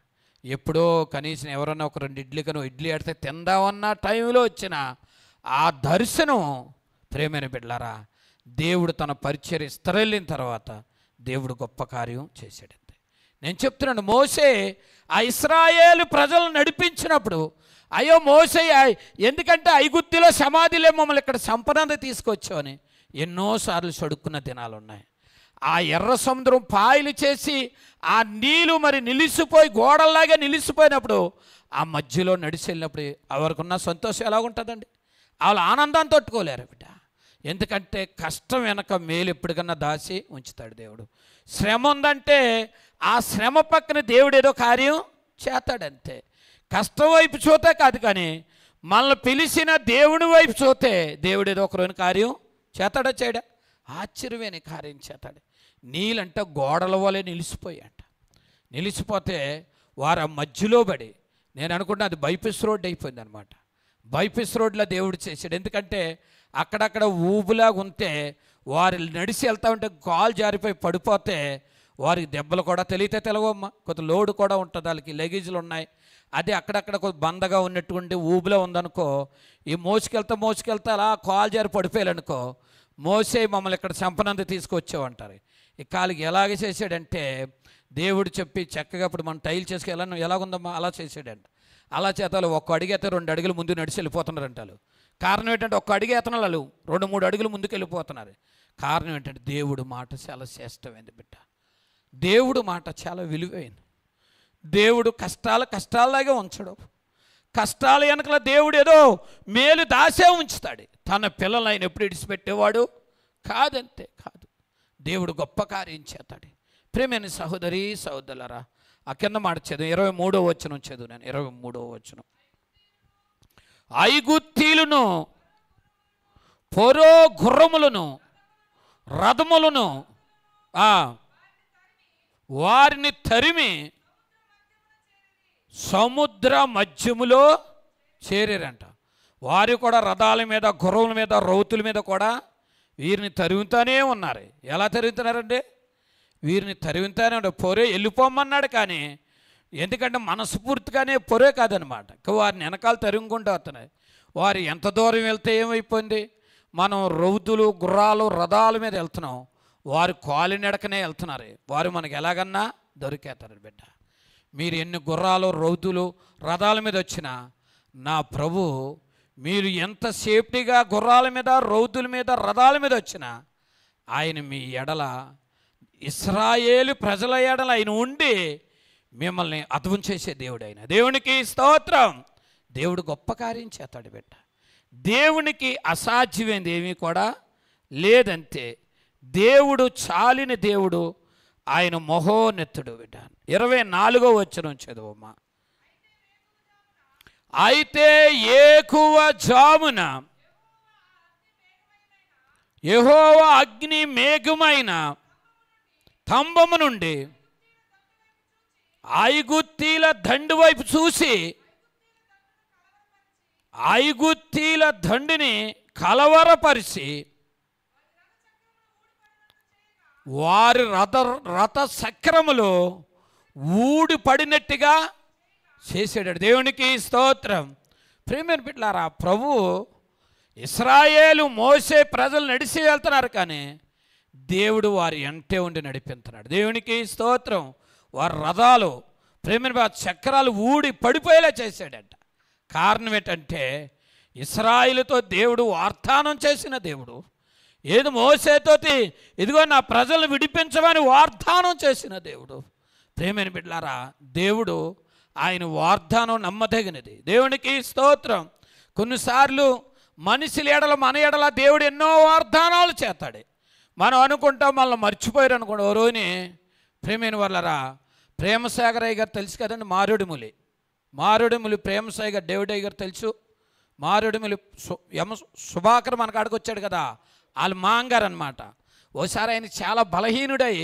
Speaker 1: ఎప్పుడో కనీసం ఎవరన్నా ఒక 2 ఇడ్లీ ఆడితే తిందామన్న టైంలో వచ్చిన ఆ దర్శనం. ప్రేమైన బిడ్డలారా, దేవుడు తన పరిచర్య స్థిరలిన తర్వాత దేవుడు గొప్ప కార్యం చేశాడంతే. నేను చెప్తున్నాను, మోషే ఆ ఇశ్రాయేలు ప్రజలను నడిపించినప్పుడు, అయ్యో మోషే ఎందుకంటే ఐగుప్తులో సమాధిలే మమ్మల్ని ఇక్కడ సంపద తీసుకొచ్చామని ఎన్నోసార్లు చడుక్కున్న దినాలు ఉన్నాయి. ఆ ఎర్ర సముద్రం పాయలు చేసి ఆ నీళ్ళు మరి నిలిచిపోయి గోడల్లాగా నిలిచిపోయినప్పుడు ఆ మధ్యలో నడిచి వెళ్ళినప్పుడు ఎవరికున్న సంతోషం ఎలాగుంటుందండి? వాళ్ళు ఆనందాన్ని తట్టుకోలేరు బిడ్డ. ఎందుకంటే కష్టం వెనక మేలు ఎప్పటికన్నా దాచి ఉంచుతాడు దేవుడు. శ్రమ ఉందంటే ఆ శ్రమ పక్కన దేవుడు ఏదో కార్యం చేస్తాడంతే. కష్టం వైపు చూతే కాదు, కానీ మనల్ని పిలిచిన దేవుని వైపు చూస్తే దేవుడు ఏదో ఒక రోజు కార్యం చేస్తాడా చేయడా? ఆశ్చర్యమైన కార్యం చేస్తాడు. నీళ్ళంట గోడల వలె నిలిచిపోయాయంట. నిలిచిపోతే వారు ఆ మధ్యలో పడి, నేను అనుకుంటున్నా అది బైపాస్ రోడ్ అయిపోయింది అనమాట. బైపాస్ రోడ్లో దేవుడు చేశాడు. ఎందుకంటే అక్కడక్కడ ఊబులాగా ఉంటే వారు నడిచి వెళ్తూ ఉంటే కాలు జారిపోయి పడిపోతే వారికి దెబ్బలు కూడా తెలియవమ్మా. కొంత లోడు కూడా ఉంటుంది, వాళ్ళకి లగేజ్లు ఉన్నాయి. అది అక్కడక్కడ కొంచెం బందగా ఉన్నటువంటి ఊబులో ఉందనుకో, ఈ మోసుకెళ్తా అలా కాలు జారి పడిపోయాలనుకో, మోసే మమ్మల్ని ఇక్కడ చంపనంత తీసుకొచ్చావంటారు. ఈ కాలికి ఎలాగ చేశాడంటే దేవుడు చెప్పి చక్కగా ఇప్పుడు మనం టైల్ చేసుకెళ్ళాను ఎలాగుందమ్మా అలా చేసాడంట. అలా చేతాలు 1 అడుగు అయితే 2 అడుగులు ముందు నడిచి వెళ్ళిపోతున్నారంటారు. కారణం ఏంటంటే 1 అడుగు ఎత్తనాలు వాళ్ళు 2-3 అడుగులు ముందుకు వెళ్ళిపోతున్నారు. కారణం ఏంటంటే దేవుడు మాట చాలా శ్రేష్టమైంది బిడ్డ. దేవుడు మాట చాలా విలువైంది. దేవుడు కష్టాలలాగే ఉంచడు. కష్టాల వెనకల దేవుడు ఏదో మేలు దాసే ఉంచుతాడు. తన పిల్లలు ఆయన ఎప్పుడు ఇడిచిపెట్టేవాడు కాదంతే కాదు. దేవుడు గొప్ప కార్యం చేస్తాడు. ప్రేమైన సహోదరి సహోదరులారా, ఆ కింద మాట చదువు, 23వ వచనం చదువు. నేను 23వ వచనం. ఐగుప్తీయులను, ఫరో గుర్రములను, రథములను వారిని తరిమి సముద్ర మధ్యములో చేరారంట. వారు కూడా రథాల మీద, గుర్రముల మీద, రౌతుల మీద కూడా వీరిని తరుగుతూనే ఉన్నారు. ఎలా తరుగుతున్నారండి? వీరిని తరుగుతూనే ఉంటారు. పొరే వెళ్ళిపోమన్నాడు, కానీ ఎందుకంటే మనస్ఫూర్తిగానే పొరే కాదనమాట. వారిని వెనకాల తరుగుకుంటూ వస్తున్నాయి. వారు ఎంత దూరం వెళ్తే ఏమైపోయింది? మనం రౌతులు, గుర్రాలు, రథాల మీద వెళ్తున్నాం, వారు కాలినడకనే వెళ్తున్నారు. వారు మనకు ఎలాగన్నా దొరికేస్తారు. బిడ్డ, మీరు ఎన్ని గుర్రాలు, రౌతులు, రథాల మీద వచ్చినా నా ప్రభు మీరు ఎంత సేఫ్టీగా గుర్రాల మీద, రౌతుల మీద, రథాల మీద వచ్చినా ఆయన మీ ఎడల, ఇశ్రాయేలు ప్రజల ఎడల ఆయన ఉండి మిమ్మల్ని అద్భుతం చేసే దేవుడు ఆయన. దేవునికి స్తోత్రం. దేవుడు గొప్ప కార్యం చేస్తాడు బిడ్డ. దేవునికి అసాధ్యమైనది ఏమీ కూడా లేదంతే. దేవుడు చాలిన దేవుడు, ఆయన మహోన్నతుడు బిడ్డ. 24వ వచనం చదువమ్మా. అయితే ఏకువ జామున యెహోవా అగ్ని మేఘమైన స్తంభము నుండి ఐగుప్తీయుల దండు వైపు చూసి ఐగుప్తీయుల దండిని కలవరపరిచి వారి రథ చక్రములు ఊడి పడినట్టుగా చేసాడు. దేవునికి స్తోత్రం. ప్రియమైన బిడ్డలారా, ప్రభు ఇశ్రాయేలు మోసే ప్రజలు నడిచి వెళ్తున్నారు, కానీ దేవుడు వారి ఎంటే ఉండి నడిపిస్తున్నాడు. దేవునికి స్తోత్రం. వారి రథాలు, ప్రియమైన చక్రాలు ఊడి పడిపోయేలా చేశాడంట. కారణం ఏంటంటే ఇశ్రాయేలుతో దేవుడు వాగ్దానం చేసిన దేవుడు. ఏది మోసేతోటి ఇదిగో నా ప్రజలను విడిపించమని వాగ్దానం చేసిన దేవుడు. ప్రియమైన బిడ్డలారా, దేవుడు ఆయన వాగ్దానం నమ్మదగినది. దేవునికి స్తోత్రం. కొన్నిసార్లు మనిషిల ఎడల, మన ఎడల దేవుడు ఎన్నో వాగ్దానాలు చేస్తాడు. మనం అనుకుంటాం మనల్ని మర్చిపోయారు అనుకోండి. ఓ రోజుని ప్రియమైన వాళ్ళరా, ప్రేమసాగరయ్య గారు తెలుసు కదండి, మారేడుమిల్లి ప్రేమసాయి గారు, డేవిడ్ గారు తెలుసు. మారేడుమిల్లి సుభాకర్ మన కాడికి వచ్చాడు కదా, వాళ్ళు మాంగారు అనమాట. ఓసారి ఆయన చాలా బలహీనుడై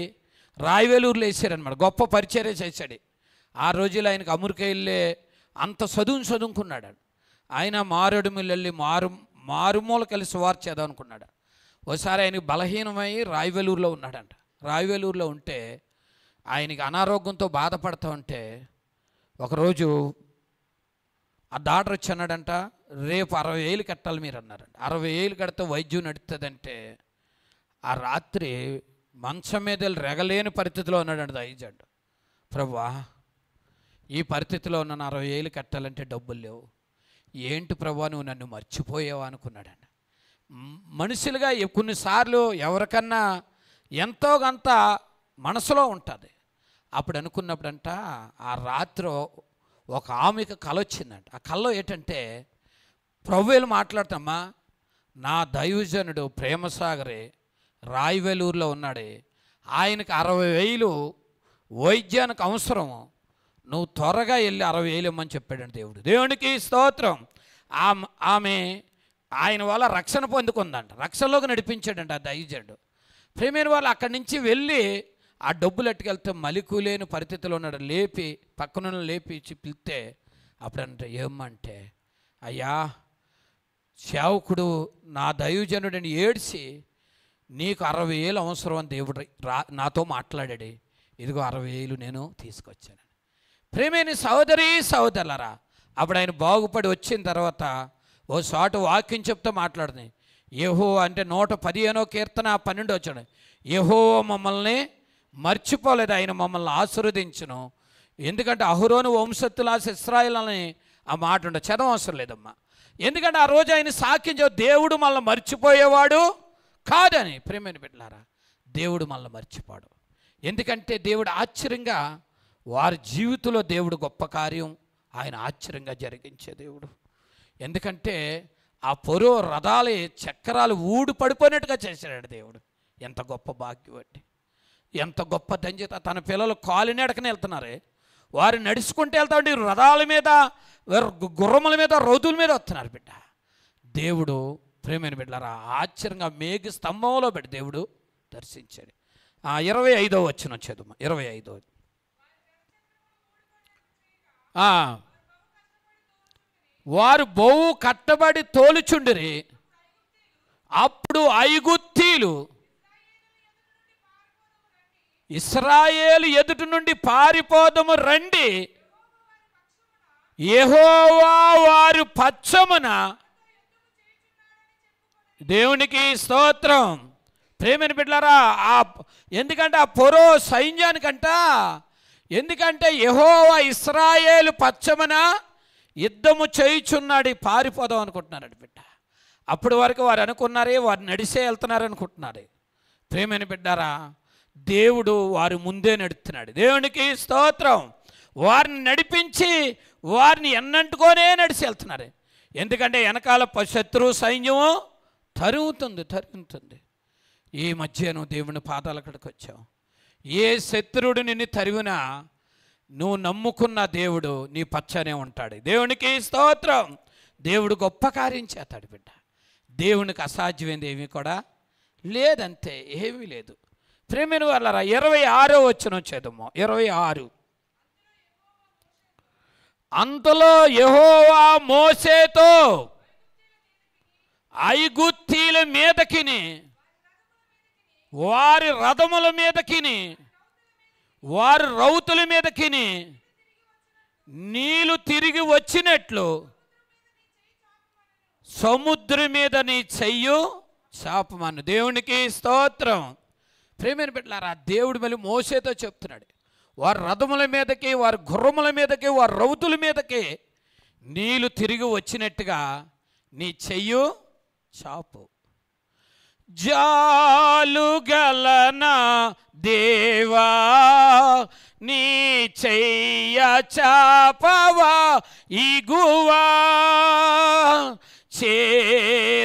Speaker 1: రాయవేలూరులో వేసారనమాట. గొప్ప పరిచర్య చేశాడు. ఆ రోజుల్లో ఆయనకు అమెరికా వెళ్ళే అంత చదువుకున్నాడు. ఆయన మారేడుమిల్లి వెళ్ళి మారుమూలకి వెళ్ళి సువార్త చేద్దాం అనుకున్నాడు. ఒకసారి ఆయనకు బలహీనమై రాయవేలూరులో ఉన్నాడంట. రాయవేలూరులో ఉంటే ఆయనకి అనారోగ్యంతో బాధపడుతూ ఉంటే ఒకరోజు ఆ డాక్టర్ వచ్చి అన్నాడంట, రేపు 60,000 కట్టాలి మీరు అన్నారంట. 60,000 కడితే వైద్యం నడుతుందంటే ఆ రాత్రి మంచం మీద రెగలేని పరిస్థితిలో ఉన్నాడంట. దయచేయండి ప్రభువా, ఈ పరిస్థితిలో ఉన్న 60,000 కట్టాలంటే డబ్బులు లేవు, ఏంటి ప్రభువా నువ్వు నన్ను మర్చిపోయావా అనుకున్నాడండి. మనుషులుగా కొన్నిసార్లు ఎవరికన్నా ఎంతో కొంత మనసులో ఉంటుంది. అప్పుడు అనుకున్నప్పుడంట ఆ రాత్రి ఒక ఆమెకు కల వచ్చిందంట. ఆ కల్లో ఏంటంటే ప్రభువులు మాట్లాడుతామా, నా దైవజనుడు ప్రేమసాగరే రాయవేలూరులో ఉన్నాడే, ఆయనకు 60,000 వైద్యానికి అవసరం, నువ్వు త్వరగా వెళ్ళి 60,000 ఇమ్మని చెప్పాడండి దేవుడు. దేవునికి స్తోత్రం. ఆమె ఆయన వల్ల రక్షణ పొందుకుందంట, రక్షణలోకి నడిపించాడంట ఆ దైవజనుడు. ప్రేమైన వాళ్ళు అక్కడి నుంచి వెళ్ళి ఆ డబ్బులు ఎట్టుకెళ్తే మలికూలేని పరిస్థితిలో ఉన్నాడు. లేపి పక్కన లేపి పిలిస్తే అప్పుడంటే ఏమంటే, అయ్యా సేవకుడు నా దైవజనుడిని ఏడ్చి నీకు 60,000 అవసరం అని దేవుడు నాతో మాట్లాడాడు, ఇదిగో 60,000 నేను తీసుకొచ్చాను. ప్రేమేని సహోదరి సహోదరులరా, అప్పుడు ఆయన బాగుపడి వచ్చిన తర్వాత ఓ చోట వాక్యం చెప్తూ మాట్లాడుతుంది. యెహోవా అంటే 115వ కీర్తన 12 వచ్చాడు. యెహోవా మమ్మల్ని మర్చిపోలేదు, ఆయన మమ్మల్ని ఆశీర్వదించును. ఎందుకంటే అహరోను వంశస్థుల ఇశ్రాయేలుని ఆ మాట ఉండే చదవం అవసరం లేదమ్మా. ఎందుకంటే ఆ రోజు ఆయన సాక్ష్యం దేవుడు మనల్ని మర్చిపోయేవాడు కాదని. ప్రేమైన బిడ్డలారా, దేవుడు మనల్ని మర్చిపోడు. ఎందుకంటే దేవుడు ఆశ్చర్యంగా వారి జీవితంలో దేవుడు గొప్ప కార్యం ఆయన ఆశ్చర్యంగా జరిగించే దేవుడు. ఎందుకంటే ఆ పొరో రథాలు చక్రాలు ఊడి పడిపోయినట్టుగా చేశాడు దేవుడు. ఎంత గొప్ప భాగ్యం అండి, ఎంత గొప్ప ధన్యత. తన పిల్లలు కాలినడకనే వెళ్తున్నారే, వారు నడుచుకుంటూ వెళ్తామండి, రథాల మీద గుర్రముల మీద రౌతుల మీద వస్తున్నారు బిడ్డ. దేవుడు ప్రేమైన బిడ్డలారా ఆశ్చర్యంగా మేఘ స్తంభంలో పెట్టి దేవుడు దర్శించాడు. 25వ వచనం చదువు. 25. వారు బహు కట్టబడి తోలుచుండిరి. అప్పుడు ఐగుప్తీయులు ఇశ్రాయేలు ఎదుటి నుండి పారిపోదము రండి, యెహోవా వారు పక్షమున. దేవునికి స్తోత్రం. ప్రేమైన బిడ్డలారా ఎందుకంటే ఆ పొరో సైన్యానికంట, ఎందుకంటే యెహోవా ఇశ్రాయేలు పక్షమున యుద్ధము చేయుచున్నాడు, పారిపోదాం అనుకుంటున్నాడు బిడ్డ. అప్పటి వరకు వారు అనుకున్నారే వారు నడిసే వెళ్తున్నారు అనుకుంటున్నారు. ప్రేమైన బిడ్డారా దేవుడు వారి ముందే నడుస్తున్నాడు. దేవునికి స్తోత్రం. వారిని నడిపించి వారిని ఎన్నంటుకొనే నడిచి వెళ్తున్నారు. ఎందుకంటే వెనకాల శత్రు సైన్యము తరుగుతుంది. ఈ మధ్యను దేవుని పాదాల అక్కడికి వచ్చావు. ఏ శత్రువుడు నిన్ను తరివినా నువ్వు నమ్ముకున్న దేవుడు నీ పచ్చనే ఉంటాడు. దేవునికి స్తోత్రం. దేవుడు గొప్ప కార్యం చేస్తాడు బిడ్డ. దేవునికి అసాధ్యమైంది ఏమీ కూడా లేదంతే, ఏమీ లేదు. ప్రేమైన వాళ్ళరా 26వ వచనం చదువు. 26. అంతలో యెహోవా మోషేతో ఐగుప్తీయుల మీదకిని వారి రథముల మీదకిని వారి రౌతుల మీదకిని నీళ్లు తిరిగి వచ్చినట్లు సముద్రం మీద నీ చెయ్యు చాపమను. దేవునికి స్తోత్రం. ప్రేమైన బిడ్డలారా దేవుడు మళ్ళీ మోషేతో చెప్తున్నాడు, వారి రథముల మీదకి వారి గుర్రముల మీదకి వారి రౌతుల మీదకి నీళ్లు తిరిగి వచ్చినట్టుగా నీ చెయ్యు చాపు. జాలుగలనా దేవా నీ చెయ్య చాపవా ఇగువా,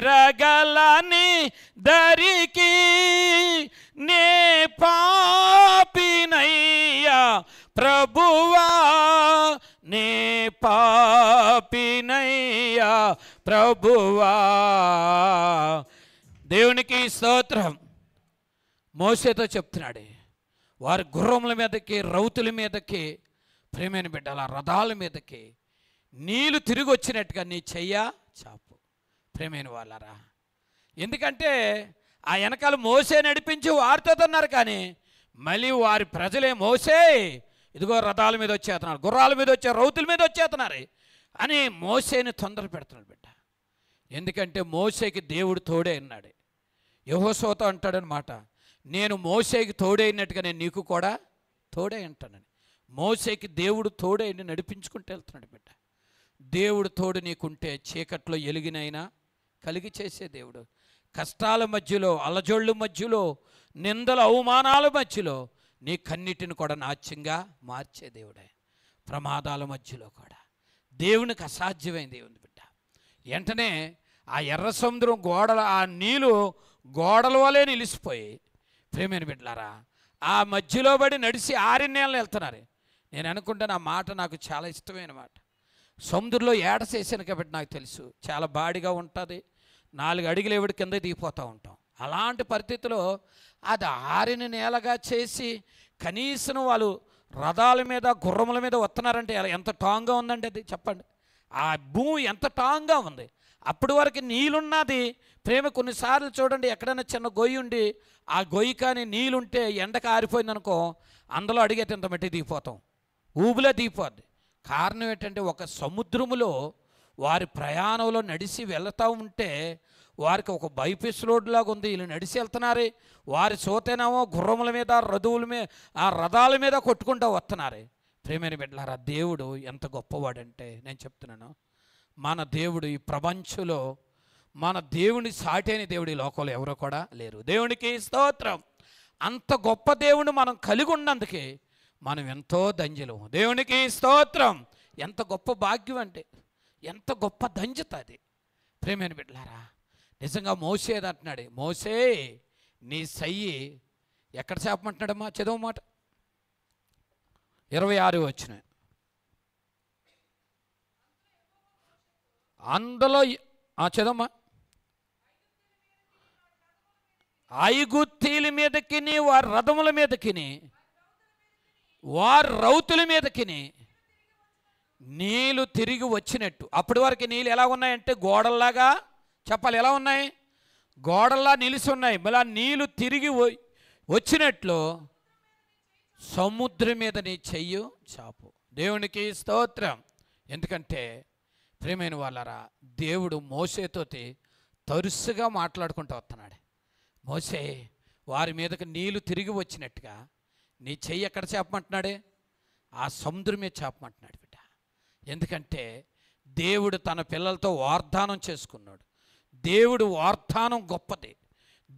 Speaker 1: చేరగలని దరికి నే పాపినయ్యా ప్రభువా, నే పాపినయ్యా ప్రభువా. దేవునికి స్తోత్రం. మోషేతో చెప్తున్నాడు, వారి గుర్రముల మీదకి రౌతుల మీదకి ప్రేమైన బిడ్డల రథాల మీదకి నీళ్ళు తిరిగి వచ్చినట్టుగా నీ చెయ్య చాపు. ప్రేమైన వాళ్ళరా ఎందుకంటే ఆ వెనకాల మోసే నడిపించి వారితో అన్నారు, కానీ మళ్ళీ వారి ప్రజలే మోసే ఇదిగో రథాల మీద వచ్చేస్తున్నారు, గుర్రాల మీద వచ్చే రౌతుల మీద వచ్చేస్తున్నారు అని మోసేని తొందర పెడుతున్నాడు బిడ్డ. ఎందుకంటే మోసేకి దేవుడు తోడే అన్నాడు. యెహోషువతో అంటాడనమాట, నేను మోసేకి తోడైనట్టుగా నేను నీకు కూడా తోడే అంటానని. మోసేకి దేవుడు తోడే నడిపించుకుంటూ వెళ్తున్నాడు బిడ్డ. దేవుడు తోడు నీకుంటే చీకట్లో ఎలిగినైనా కలిగి చేసే దేవుడు. కష్టాల మధ్యలో అలజోళ్ళ మధ్యలో నిందల అవమానాల మధ్యలో నీ కన్నిటిని కూడా నాట్యంగా మార్చే దేవుడే. ప్రమాదాల మధ్యలో కూడా దేవునికి అసాధ్యమైంది ఉంది బిడ్డ. వెంటనే ఆ ఎర్ర సముద్రం గోడల ఆ నీళ్ళు గోడల వలె నిలిచిపోయి ప్రేమైన బిడ్డలారా ఆ మధ్యలో పడి నడిచి 6 నెలలు వెళ్తున్నారు. నేను అనుకుంటాను ఆ మాట నాకు చాలా ఇష్టమైన మాట. సముద్రంలో ఏడసేసాను కాబట్టి నాకు తెలుసు చాలా బాడిగా ఉంటుంది, 4 అడుగులు ఎవడి కింద దిగిపోతూ ఉంటాం. అలాంటి పరిస్థితిలో అది 6 నెలలుగా చేసి కనీసం వాళ్ళు రథాల మీద గుర్రముల మీద వస్తున్నారంటే ఎంత టాంగ్గా ఉందండి అది చెప్పండి. ఆ భూమి ఎంత టాంగ్గా ఉంది. అప్పటి వరకు నీళ్ళున్నది ప్రేమ. కొన్నిసార్లు చూడండి ఎక్కడైనా చిన్న గొయ్యి ఉండి ఆ గొయ్యి కానీ నీళ్ళుంటే ఎండకు ఆరిపోయిందనుకో అందులో అడిగేది ఇంత మట్టి దిగిపోతాం, ఊబులో దిగిపోద్ది. కారణం ఏంటంటే ఒక సముద్రములో వారి ప్రయాణంలో నడిచి వెళుతూ ఉంటే వారికి ఒక బైపీస్ రోడ్ లాగా ఉంది. వీళ్ళు నడిచి వెళ్తున్నారే, వారి సోతేనేమో గుర్రముల మీద రథువుల మీద ఆ రథాల మీద కొట్టుకుంటూ వస్తున్నారు. ప్రేమైన బిడ్డలారా దేవుడు ఎంత గొప్పవాడంటే నేను చెప్తున్నాను, మన దేవుడు ఈ ప్రపంచంలో మన దేవుని సాటైన దేవుడు ఈ లోకంలో ఎవరో కూడా లేరు. దేవునికి స్తోత్రం. అంత గొప్ప దేవుని మనం కలిగి ఉన్నందుకే మనం ఎంతో ధన్యులం. దేవునికి స్తోత్రం. ఎంత గొప్ప భాగ్యం అంటే, ఎంత గొప్ప ధన్యత అది. ప్రేమైన బిడ్డలారా, నిజంగా మోసేది అంటున్నాడు, మోసే నీ సయ్యి ఎక్కడ చేపమంటున్నాడమ్మా? చదువు మాట 26 వచ్చిన అందులో చదవమ్మా. ఐగుప్తీయుల మీదకిని వారి రథముల మీదకిని వారి రౌతుల మీదకిని నీళ్ళు తిరిగి వచ్చినట్టు. అప్పటి వరకు నీళ్ళు ఎలా ఉన్నాయంటే గోడల్లాగా, చెప్పాలి ఎలా ఉన్నాయి, గోడల్లా నిలిచి ఉన్నాయి. మళ్ళీ నీళ్ళు తిరిగి వచ్చినట్లు సముద్రం మీద నీ చెయ్యి చాపు. దేవునికి స్తోత్రం. ఎందుకంటే ప్రేమైన వాళ్ళరా, దేవుడు మోసేతోటి తరుసుగా మాట్లాడుకుంటూ వస్తున్నాడు. మోసే, వారి మీదకి నీళ్ళు తిరిగి వచ్చినట్టుగా నీ చెయ్యి ఎక్కడ చేపమంటున్నాడే? ఆ సముద్రమే చేపమంటున్నాడు బిడ్డ. ఎందుకంటే దేవుడు తన పిల్లలతో వాగ్దానం చేసుకున్నాడు. దేవుడు వాగ్దానం గొప్పది.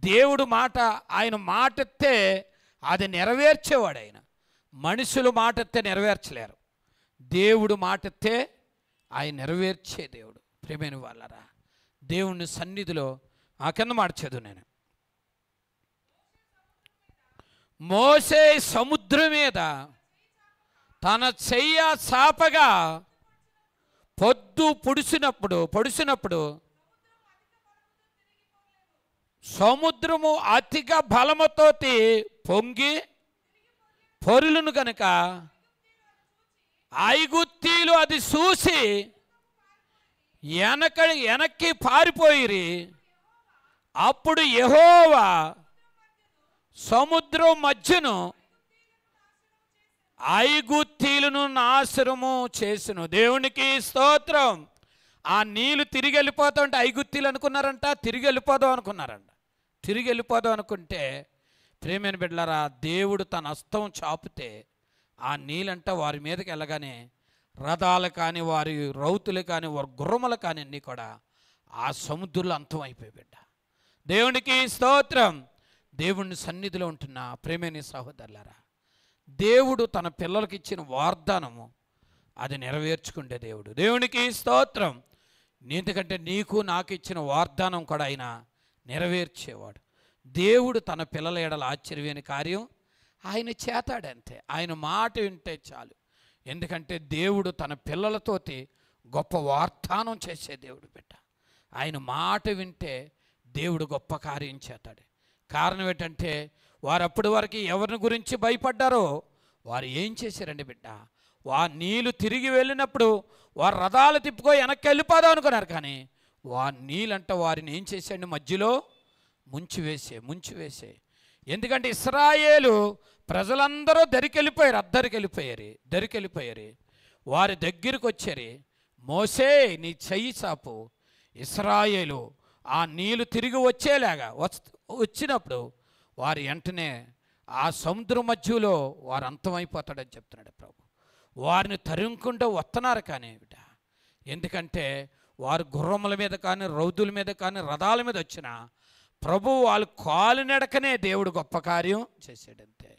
Speaker 1: దేవుడు మాట, ఆయన మాట ఎత్తే అది నెరవేర్చేవాడు. ఆయన మనుషులు మాట ఎత్తే నెరవేర్చలేరు. దేవుడు మాట ఎత్తే ఆయన నెరవేర్చే దేవుడు. ప్రేమైన వాళ్ళరా, దేవుని సన్నిధిలో ఆ కింద మాట చదువు. నేను మోసే సముద్రం మీద తన చెయ్య చాపగా పొద్దు పొడిసినప్పుడు సముద్రము అతిగా బలముతోటి పొంగి పొరులను కనుక ఐగుప్తీయులు అది చూసి వెనక్కి పారిపోయిరి. అప్పుడు యెహోవా సముద్రం మధ్యను ఐగుప్తీయులను నాశనము చేసెను. దేవునికి స్తోత్రం. ఆ నీళ్ళు తిరిగి వెళ్ళిపోతామంటే ఐగుప్తీయులు అనుకున్నారంట, తిరిగి వెళ్ళిపోదాం అనుకున్నారంట. తిరిగి వెళ్ళిపోదాం అనుకుంటే ప్రేమైన బిడ్డలారా, దేవుడు తన హస్తం చాపితే ఆ నీళ్ళంట వారి మీదకి వెళ్ళగానే రథాలు కానీ, వారి రౌతులు కానీ, వారి గుర్రములు కానీ అన్నీ కూడా ఆ సముద్రంలో అంతం అయిపోయి బిడ్డ. దేవునికి స్తోత్రం. దేవుని సన్నిధిలో ఉంటున్న ప్రేమైన సహోదరులారా, దేవుడు తన పిల్లలకి ఇచ్చిన వాగ్దానము అది నెరవేర్చుకుంటే దేవుడు. దేవునికి స్తోత్రం. ఎందుకంటే నీకు నాకు ఇచ్చిన వాగ్దానం కూడా ఆయన నెరవేర్చేవాడు. దేవుడు తన పిల్లల ఎడల ఆశ్చర్యమైన కార్యం ఆయన చేతాడంతే. ఆయన మాట వింటే చాలు. ఎందుకంటే దేవుడు తన పిల్లలతోటి గొప్ప వాగ్దానం చేసే దేవుడు బిడ్డ. ఆయన మాట వింటే దేవుడు గొప్ప కార్యం చేతాడు. కారణం ఏంటంటే వారు అప్పటి వరకు ఎవరిని గురించి భయపడ్డారో వారు ఏం చేశారండి బిడ్డ? నీళ్ళు తిరిగి వెళ్ళినప్పుడు వారు రథాలు తిప్పుకో వెనక్కి వెళ్ళిపోదాం అనుకున్నారు. కానీ నీళ్ళంట వారిని ఏం చేశాడు? మధ్యలో ముంచివేసే. ఎందుకంటే ఇశ్రాయేలు ప్రజలందరూ దరికెళ్ళిపోయారు. వారి దగ్గరికి వచ్చారు. మోసే నీ చెయ్యి చాపు. ఇశ్రాయేలు ఆ నీళ్ళు తిరిగి వచ్చేలాగా వచ్చినప్పుడు వారి వెంటనే ఆ సముద్రం మధ్యలో వారు అంతమైపోతాడని చెప్తున్నాడు ప్రభు. వారిని తరుముకుంటూ వస్తున్నారు. కానీ ఎందుకంటే వారు గుర్రముల మీద కానీ, రౌతుల మీద కానీ, రథాల మీద వచ్చిన ప్రభు వాళ్ళు కాలు నడకనే దేవుడు గొప్ప కార్యం చేశాడంతే.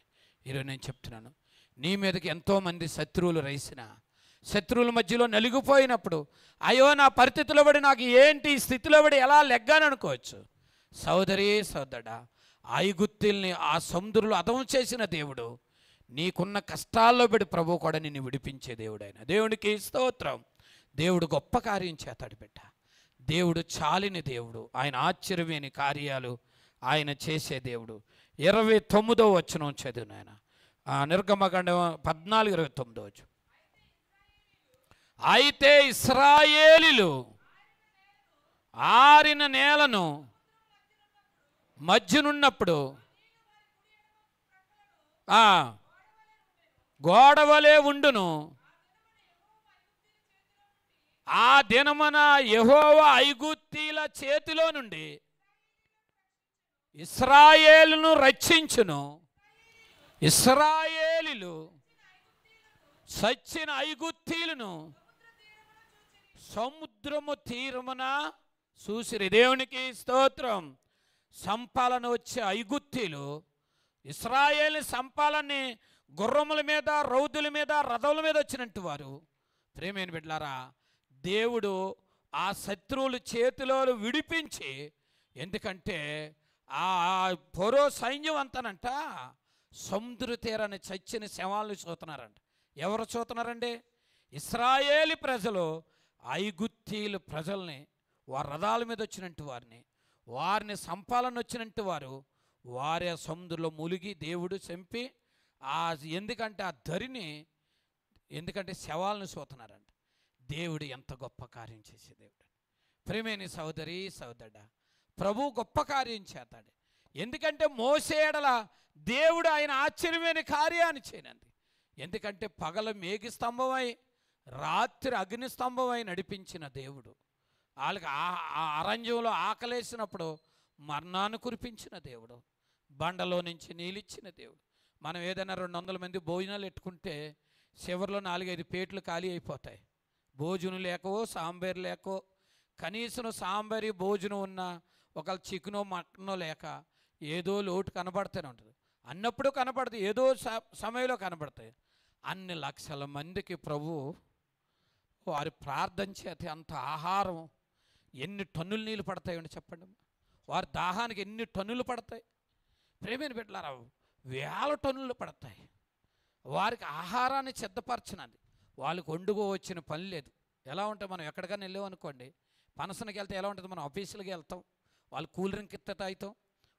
Speaker 1: ఈరోజు నేను చెప్తున్నాను, నీ మీదకి ఎంతోమంది శత్రువులు రైసిన, శత్రువుల మధ్యలో నలిగిపోయినప్పుడు అయ్యో నా పరిస్థితిలో పడి నాకు ఏంటి స్థితిలో పడి ఎలా లెగ్గాను అనుకోవచ్చు. సోదరుడా, ఐగుప్తీయుల్ని ఆ సముద్రంలో అదం చేసిన దేవుడు నీకున్న కష్టాల్లో పడి ప్రభు కూడా నిన్ను విడిపించే దేవుడు. ఆయన దేవునికి స్తోత్రం. దేవుడు గొప్ప కార్యం చేస్తాడు బిడ్డ. దేవుడు చాలిని దేవుడు. ఆయన ఆశ్చర్యమైన కార్యాలు ఆయన చేసే దేవుడు. 29వ వచనం చదువు నాయన. నిర్గమకాండం 14:29. అయితే ఇశ్రాయేలీయులు ఆరిన నేలను మధ్యనున్నప్పుడు గోడవలే ఉండును. ఆ దినమున యెహోవా ఐగుప్తీయుల చేతిలో నుండి ఇశ్రాయేలును రక్షించును. ఇశ్రాయేలీయులు సచ్చిన ఐగుప్తీయులను సముద్రము తీరమున చూసిరి. దేవునికి స్తోత్రం. సంపాలన వచ్చే ఐగుప్తీయులు ఇశ్రాయేలు సంపాలని గుర్రముల మీద, రౌతుల మీద, రథముల మీద వచ్చినట్టు వారు, ప్రేమైన బిడ్డలారా, దేవుడు ఆ శత్రువుల చేతిలో విడిపించి, ఎందుకంటే ఆ ఫరో సైన్యం అంతానంట సముద్ర తీరాన్ని చచ్చిన శవాలను చూస్తున్నారంట. ఎవరు చూస్తున్నారండి? ఇశ్రాయేలు ప్రజలు ఐగుప్తీయుల ప్రజల్ని, వారి రథాల మీద వచ్చినట్టు వారిని సంపాలన వచ్చినట్టు వారి సముద్రంలో ములిగి దేవుడు చంపి, ఎందుకంటే ఆ ధరిని, ఎందుకంటే శవాలను చూస్తున్నారంట. దేవుడు ఎంత గొప్ప కార్యం చేసే దేవుడు. ప్రియమైన సోదరి సోదరుడా, ప్రభు గొప్ప కార్యం చేస్తాడు. ఎందుకంటే మోసే ఎడల దేవుడు ఆయన ఆశ్చర్యమైన కార్యాన్ని చేయనంది. ఎందుకంటే పగలు మేఘి స్తంభమై, రాత్రి అగ్ని స్తంభమై నడిపించిన దేవుడు. వాళ్ళకి ఆ అరణ్యంలో ఆకలేసినప్పుడు మరణాన్ని కురిపించిన దేవుడు. బండలో నుంచి నీళ్ళిచ్చిన దేవుడు. మనం ఏదైనా 200 మంది భోజనాలు పెట్టుకుంటే చివరిలో 4-5 పేట్లు ఖాళీ అయిపోతాయి. భోజనం లేకో, సాంబారు లేకో, కనీసం సాంబారి భోజనం ఉన్న ఒకవేళ చికెనో మటనో లేక ఏదో లోటు కనబడుతూనే ఉంటుంది. అన్నప్పుడు కనబడుతుంది, ఏదో సమయంలో కనబడతాయి. అన్ని లక్షల మందికి ప్రభు వారి ప్రార్థన చేత అంత ఆహారం, ఎన్ని టన్నులు నీళ్ళు పడతాయండి చెప్పండి. వారి దాహానికి ఎన్ని టన్నులు పడతాయి? ప్రేమైన బిడ్డలారా, 1000 టన్నులు పడతాయి. వారికి ఆహారాన్ని సిద్ధపరచినది. వాళ్ళకి వండుకో వచ్చిన పని లేదు. ఎలా ఉంటే మనం ఎక్కడికైనా వెళ్ళామనుకోండి, పనసనకి వెళ్తే ఎలా ఉంటుంది? మనం ఆఫీసులకి వెళ్తాం, వాళ్ళు కూల్ డ్రింక్ ఇస్తే తాగుతాం,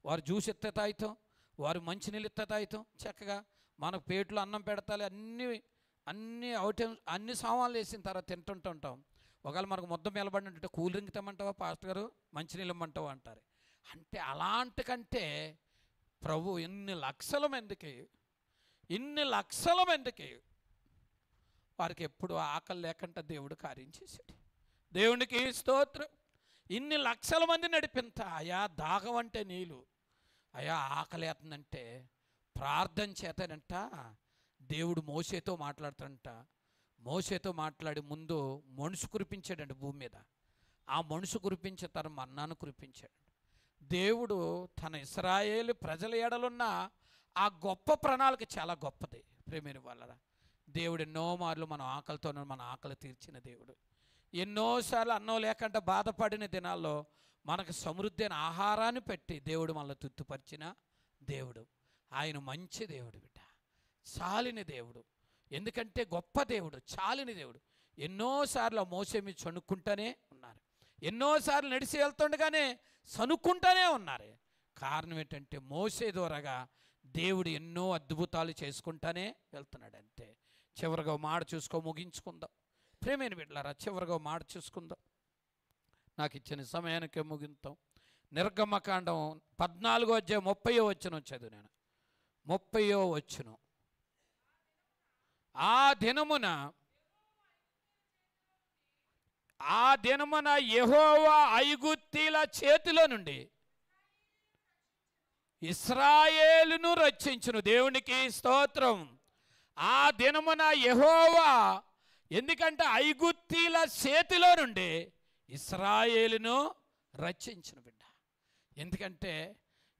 Speaker 1: వారు జ్యూస్ ఇస్తే తాగుతాం, వారు మంచినీళ్ళు ఇస్తే తాగుతాం. చక్కగా మనకు పేట్లు అన్నం పెడతాలి, అన్ని ఐటమ్స్, అన్ని సామాన్లు వేసిన తర్వాత తింటుంటాం. ఒకవేళ మనకు ముద్ద నిలబడినట్టు కూల్ డ్రింక్ తెమ్మంటావా పాస్టర్ గారు, మంచినీళ్ళు ఇమ్మంటావా అంటారు. అంటే అలాంటి కంటే ప్రభు ఇన్ని లక్షల మందికి వారికి ఎప్పుడు ఆకలి లేకుండా దేవుడు కార్యం చేశాడు. దేవునికి స్తోత్రం. ఇన్ని లక్షల మంది నడిపింత, అయా దాహం అంటే నీళ్ళు, అయా ఆకలి అవుతుందంటే ప్రార్థన చేతనంట దేవుడు మోసేతో మాట్లాడుతాడంట. మోసేతో మాట్లాడి ముందు మనుషు కురిపించాడండి భూమి మీద. ఆ మనుషు కురిపించే తన మన్నాను కురిపించాడు. దేవుడు తన ఇశ్రాయేలు ప్రజల ఎడలున్న ఆ గొప్ప ప్రణాళిక చాలా గొప్పది. ప్రేమైన వాళ్ళరా, దేవుడు ఎన్నో మార్లు మన ఆకలితో మన ఆకలి తీర్చిన దేవుడు. ఎన్నోసార్లు అన్నం లేకుండా బాధపడిన దినాల్లో మనకు సమృద్ధి అయిన ఆహారాన్ని పెట్టి దేవుడు మనల్ని తృప్తిపరిచిన దేవుడు. ఆయన మంచి దేవుడు బిడ్డ, చాలిన దేవుడు. ఎందుకంటే గొప్ప దేవుడు, చాలిన దేవుడు. ఎన్నోసార్లు మోసే మీద చనుక్కుంటూనే ఉన్నారు, ఎన్నోసార్లు నడిచి వెళ్తుండగానే సనుక్కుంటూనే ఉన్నారు. కారణం ఏంటంటే మోసే ద్వారాగా దేవుడు ఎన్నో అద్భుతాలు చేసుకుంటానే వెళ్తున్నాడు. అంతే. చివరిగా మాట చూసుకో, ముగించుకుందాం. ప్రేమైన బిడ్డలారా, చివరిగా మాట చూసుకుందాం. నాకు ఇచ్చిన సమయానికే ముగిస్తాం. నిర్గమకాండం 14వ అధ్యాయం 30వ వచనం చదువు. నేను 30వ వచనం. ఆ దినమున యెహోవా ఐగుప్తీయుల చేతిలో నుండి ఇశ్రాయేలును రక్షించును. దేవునికి స్తోత్రం. ఆ దినమున యెహోవా, ఎందుకంటే ఐగుప్తీయుల చేతిలో నుండి ఇశ్రాయేలును రక్షించును బిడ్డ. ఎందుకంటే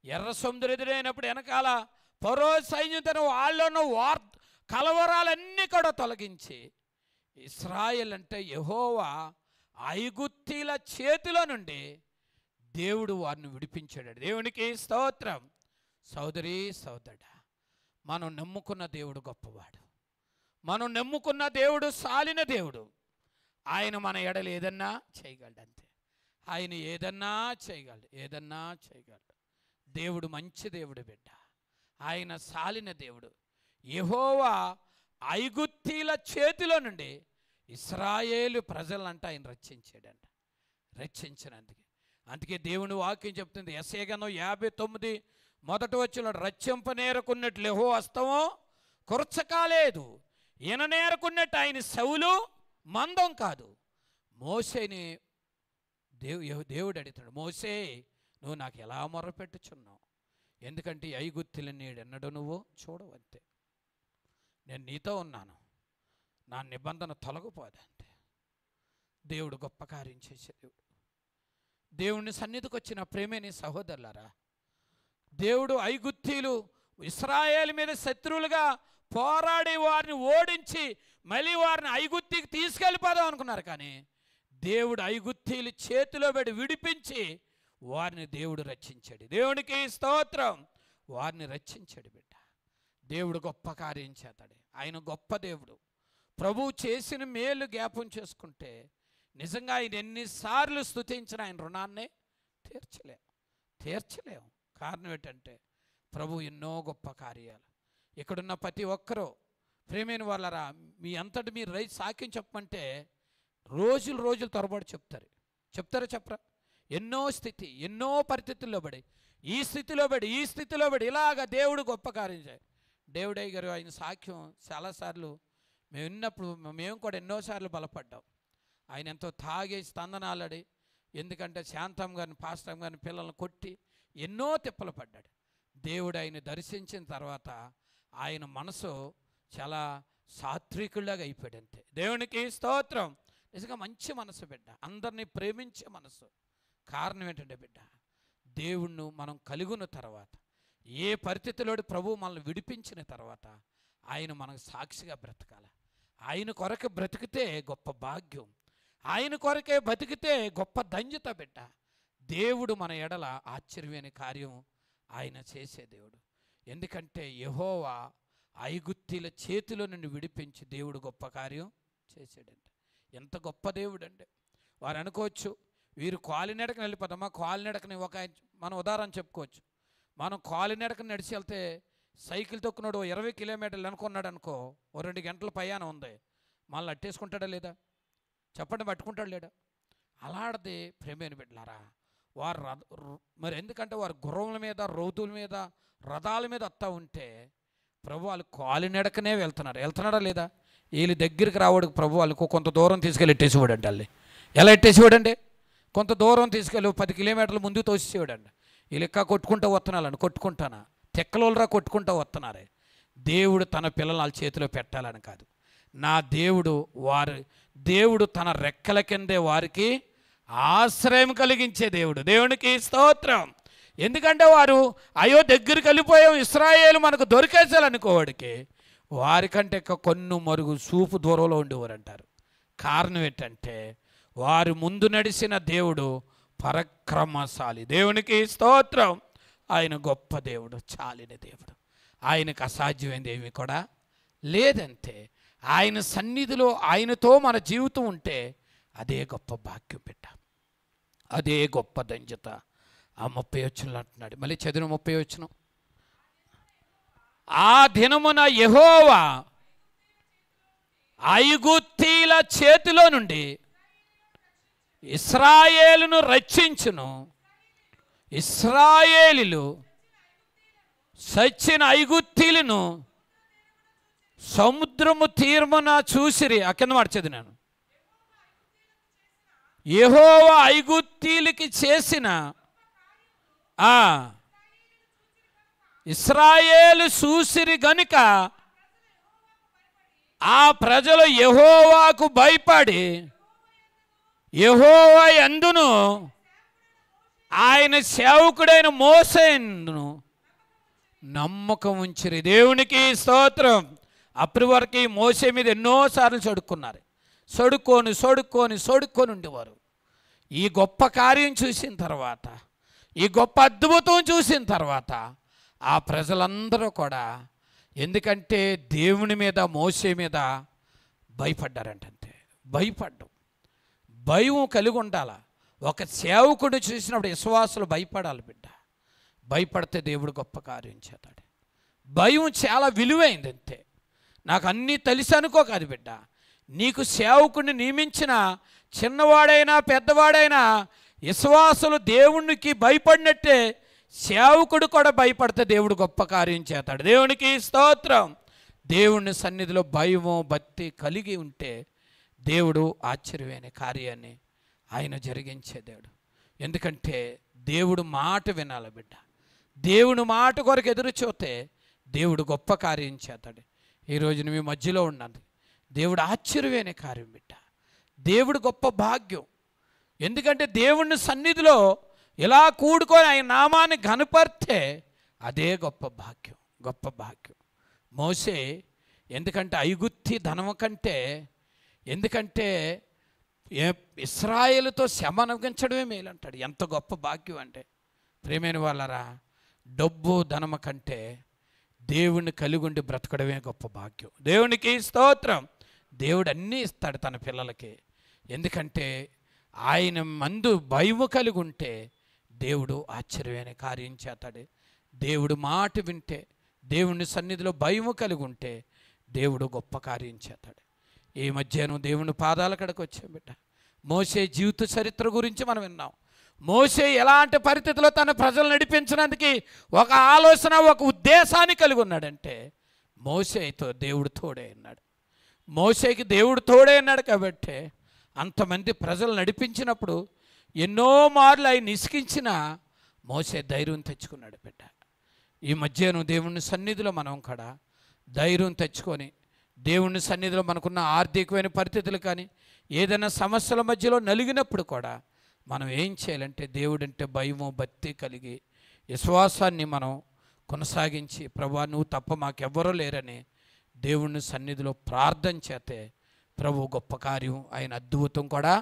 Speaker 1: ఎర్ర సముద్రం ఎదురైనప్పుడు వెనకాల ఫరో సైన్యం తన వాళ్ళను కలవరాలన్నీ కూడా తొలగించి, ఇశ్రాయేల్ అంటే యెహోవా ఐగుప్తీయుల చేతిలో నుండి దేవుడు వారిని విడిపించాడు. దేవునికి స్తోత్రం. సోదరి సోదరుడా, మనం నమ్ముకున్న దేవుడు గొప్పవాడు. మనం నమ్ముకున్న దేవుడు సాలిన దేవుడు. ఆయన మన ఎడలు ఏదన్నా చేయగలడు. అంతే. ఆయన ఏదన్నా చేయగలడు. దేవుడు మంచి దేవుడు బిడ్డ. ఆయన సాలిన దేవుడు. యెహోవా ఐగుప్తీయుల చేతిలో నుండి ఇశ్రాయేలు ప్రజలంట ఆయన రక్షించాడంట. అందుకే దేవుని వాక్యం చెప్తుంది. యెషయా గ్రంథం 59 మొదటి వచనంలో, రక్షింపనేరకున్నట్లు యెహోవా హస్తము కురచకాలేదు, ఈయననేరకున్నట్టు ఆయన చెవులు మందం కాదు. మోసేని దేవుడు అడుగుతాడు, మోసే నువ్వు నాకు ఎలా మొర్రపెట్టుచున్నావు? ఎందుకంటే ఐగుప్తులను నేడెన్నడూ నువ్వు చూడవంతే. నేను నీతో ఉన్నాను, నా నిబంధన తొలగిపోదంతే. దేవుడు గొప్ప కార్యం చేసే దేవుడు. దేవుని సన్నిధికి వచ్చిన ప్రేమేని సహోదరులారా, దేవుడు ఐగుప్తీయులు ఇశ్రాయేలు మీద శత్రువులుగా పోరాడి వారిని ఓడించి మళ్ళీ వారిని ఐగుప్తికి తీసుకెళ్ళిపోదాం అనుకున్నారు. కానీ దేవుడు ఐగుప్తీయుల చేతిలో పెట్టి విడిపించి వారిని దేవుడు రక్షించాడు. దేవునికి స్తోత్రం. వారిని రక్షించాడు బిడ్డ. దేవుడు గొప్ప కార్యం చేస్తాడు. ఆయన గొప్ప దేవుడు. ప్రభువు చేసిన మేలు జ్ఞాపం చేసుకుంటే నిజంగా ఆయన ఎన్నిసార్లు స్తుతించిన ఆయన రుణాన్ని తీర్చలేం. కారణం ఏంటంటే ప్రభు ఎన్నో గొప్ప కార్యాలు. ఇక్కడున్న ప్రతి ఒక్కరూ ప్రేమైన వాళ్ళరా, మీ అంతటి మీరు రైతు సాక్ష్యం చెప్పమంటే రోజులు తరబడి చెప్తారా చెప్పరా? ఎన్నో పరిస్థితుల్లో పడి ఈ స్థితిలో పడి ఇలాగ దేవుడు గొప్ప కార్యం చేయాలి. దేవుడయ్య గారు ఆయన సాక్ష్యం చాలాసార్లు మేము విన్నప్పుడు మేము కూడా ఎన్నోసార్లు బలపడ్డాం. ఆయన ఎంతో తాగేసి తందనాలడి, ఎందుకంటే శాంతం గారిని పాస్టమ్ గారిని పిల్లల్ని కొట్టి ఎన్నో తిప్పలు పడ్డాడు. దేవుడు ఆయన దర్శించిన తర్వాత ఆయన మనసు చాలా సాత్వికుల్లాగా అయిపోయాడు. అంతే. దేవునికి స్తోత్రం. నిజంగా మంచి మనసు బిడ్డ, అందరినీ ప్రేమించే మనసు. కారణం ఏంటంటే బిడ్డ, దేవుణ్ణి మనం కలుగున్న తర్వాత, ఏ పరిస్థితిలో ప్రభు మనల్ని విడిపించిన తర్వాత ఆయన మనకు సాక్షిగా బ్రతకాలి. ఆయన కొరకు బ్రతికితే గొప్ప భాగ్యం. ఆయన కొరకే బతికితే గొప్ప ధన్యత బిడ్డ. దేవుడు మన ఎడల ఆశ్చర్యమైన కార్యం ఆయన చేసే దేవుడు. ఎందుకంటే యెహోవా ఐగుప్తీయుల చేతిలో నుండి విడిపించి దేవుడు గొప్ప కార్యం చేసాడంటే ఎంత గొప్ప దేవుడు అండి. వారు అనుకోవచ్చు, వీరు కాలినడకని వెళ్ళిపోతామా? కాలినడకని మనం ఉదాహరణ చెప్పుకోవచ్చు. మనం కాలినడకని నడిచి వెళ్తే సైకిల్ తొక్కున్నాడు 20 కిలోమీటర్లు అనుకున్నాడు అనుకో, 2 గంటల ప్రయాణం ఉంది, మళ్ళీ అట్టేసుకుంటాడా లేదా? చెప్పండి, పట్టుకుంటాడు లేడా? అలాంటిది ప్రేమైన బిడ్డలారా, వారు మరి ఎందుకంటే వారు గుర్రముల మీద, రౌతుల మీద, రథాల మీద వస్తూ ఉంటే ప్రభు వాళ్ళు కాలినడకనే వెళ్తున్నాడా లేదా? వీళ్ళు దగ్గరికి రావడానికి ప్రభు వాళ్ళకు కొంత దూరం తీసుకెళ్ళి ఎట్టేసేవాడండి. వాళ్ళు ఎలా ఎట్టేసేవాడండి? కొంత దూరం తీసుకెళ్ళి 10 కిలోమీటర్ల ముందు తోసేవాడండి. వీళ్ళు ఎక్క కొట్టుకుంటూ వస్తున్నాను, కొట్టుకుంటానా తెక్కలోలరా కొట్టుకుంటూ వస్తున్నారే. దేవుడు తన పిల్లలు వాళ్ళ చేతిలో పెట్టాలని కాదు. నా దేవుడు తన రెక్కల కిందే వారికి ఆశ్రయం కలిగించే దేవుడు. దేవునికి స్తోత్రం. ఎందుకంటే వారు అయ్యో దగ్గరికి వెళ్ళిపోయాం, ఇశ్రాయేలు మనకు దొరికేసాలనుకోవాడికి వారికంటే కొన్ని మరుగు చూపు దూరంలో ఉండేవారు అంటారు. కారణం ఏంటంటే వారు ముందు నడిచిన దేవుడు పరాక్రమశాలి. దేవునికి స్తోత్రం. ఆయన గొప్ప దేవుడు, చాలిన దేవుడు. ఆయనకు అసాధ్యమైనది ఏమీ కూడా లేదంతే. ఆయన సన్నిధిలో ఆయనతో మన జీవితం ఉంటే అదే గొప్ప భాగ్యం బిడ్డ, అదే గొప్ప ధన్యత. ఆ 30 వచనంలో అంటున్నాడు, మళ్ళీ చదివిన 30 వచనం. ఆ దినమున యెహోవా ఐగుప్తీయుల చేతిలో నుండి ఇశ్రాయేలును రక్షించును. ఇశ్రాయేలీలు సచ్చిన ఐగుప్తీయులను సముద్రము తీర్మున చూసిరి. ఆ కింద మార్చేది నేను. యెహోవా ఐగుప్తీయులకి చేసిన ఇశ్రాయేలు చూసిరి గనుక ఆ ప్రజలు యెహోవాకు భయపడి యెహోవా యందును ఆయన సేవకుడైన మోసేను నమ్మకం ఉంచిరి. దేవునికి స్తోత్రం. అప్పటి వరకు మోసే మీద ఎన్నోసార్లు చడుక్కున్నారు. సొడుక్కొని ఉండేవారు. ఈ గొప్ప కార్యం చూసిన తర్వాత, ఈ గొప్ప అద్భుతం చూసిన తర్వాత ఆ ప్రజలందరూ కూడా, ఎందుకంటే దేవుని మీద మోసే మీద భయపడ్డారంటే భయం కలిగి ఉండాలి. ఒక సేవకుడు చూసినప్పుడు విశ్వాసులు భయపడాలి బిడ్డ. భయపడితే దేవుడు గొప్ప కార్యం చేస్తాడు. భయం చాలా విలువైంది. అంతే. నాకు అన్నీ తెలిసి అనుకో కాదు బిడ్డ. నీకు సేవకుడిని నియమించిన చిన్నవాడైనా పెద్దవాడైనా విశ్వాసులు దేవునికి భయపడినట్టే సేవకుడు కూడా భయపడితే దేవుడు గొప్ప కార్యం చేస్తాడు. దేవునికి స్తోత్రం. దేవుని సన్నిధిలో భయము భక్తి కలిగి ఉంటే దేవుడు ఆశ్చర్యమైన కార్యాన్ని ఆయన జరిగించే దేవుడు. ఎందుకంటే దేవుడు మాట వినాలి బిడ్డ. దేవుని మాట కొరకు ఎదురు చూస్తే దేవుడు గొప్ప కార్యం చేస్తాడు. ఈరోజు మీ మధ్యలో ఉన్నది దేవుడు ఆశ్చర్యమైన కార్యం బిడ్డ. దేవుడు గొప్ప భాగ్యం. ఎందుకంటే దేవుని సన్నిధిలో ఇలా కూడుకొని ఆయన నామాన్ని ఘనపరిస్తే అదే గొప్ప భాగ్యం. మోసే ఎందుకంటే ఐగుప్తి ధనము కంటే, ఎందుకంటే ఇశ్రాయేలుతో శ్రమ అనుభవించడమే మేలు అంటాడు. ఎంత గొప్ప భాగ్యం అంటే ప్రియమైన వాళ్ళరా, డబ్బు ధనము కంటే దేవుణ్ణి కలిగి ఉండి బ్రతకడమే గొప్ప భాగ్యం. దేవునికి స్తోత్రం. దేవుడు అన్నీ ఇస్తాడు తన పిల్లలకి. ఎందుకంటే ఆయన మందు భయము కలిగి ఉంటే దేవుడు ఆశ్చర్యమైన కార్యం చేస్తాడు. దేవుడు మాట వింటే, దేవుని సన్నిధిలో భయము కలిగి ఉంటే దేవుడు గొప్ప కార్యం చేస్తాడు. ఈ మధ్యాహ్నం దేవుని పాదాల కడకు వచ్చాం బిడ్డ. మోసే జీవిత చరిత్ర గురించి మనం విన్నాం. మోసే ఎలాంటి పరిస్థితుల్లో తన ప్రజలు నడిపించడానికి ఒక ఆలోచన, ఒక ఉద్దేశాన్ని కలిగి ఉన్నాడంటే మోసేతో దేవుడు తోడే ఉన్నాడు. మోసేకి దేవుడు తోడే ఉన్నాడు కాబట్టి అంతమంది ప్రజలు నడిపించినప్పుడు ఎన్నో మార్లు ఆయన ఇసికించిన మోసే ధైర్యం తెచ్చుకున్నాడు బిడ్డ. ఈ మధ్యాహ్నం దేవుని సన్నిధిలో మనం కూడా ధైర్యం తెచ్చుకొని, దేవుని సన్నిధిలో మనకున్న ఆర్థికమైన పరిస్థితులు కానీ ఏదైనా సమస్యల మధ్యలో నలిగినప్పుడు కూడా మనం ఏం చేయాలంటే దేవుడంటే భయము భక్తి కలిగి విశ్వాసాన్ని మనం కొనసాగించి, ప్రభువా నువ్వు తప్ప మాకెవ్వరూ లేరని దేవుని సన్నిధిలో ప్రార్థన చేస్తే ప్రభు గొప్ప కార్యం, ఆయన అద్భుతం కూడా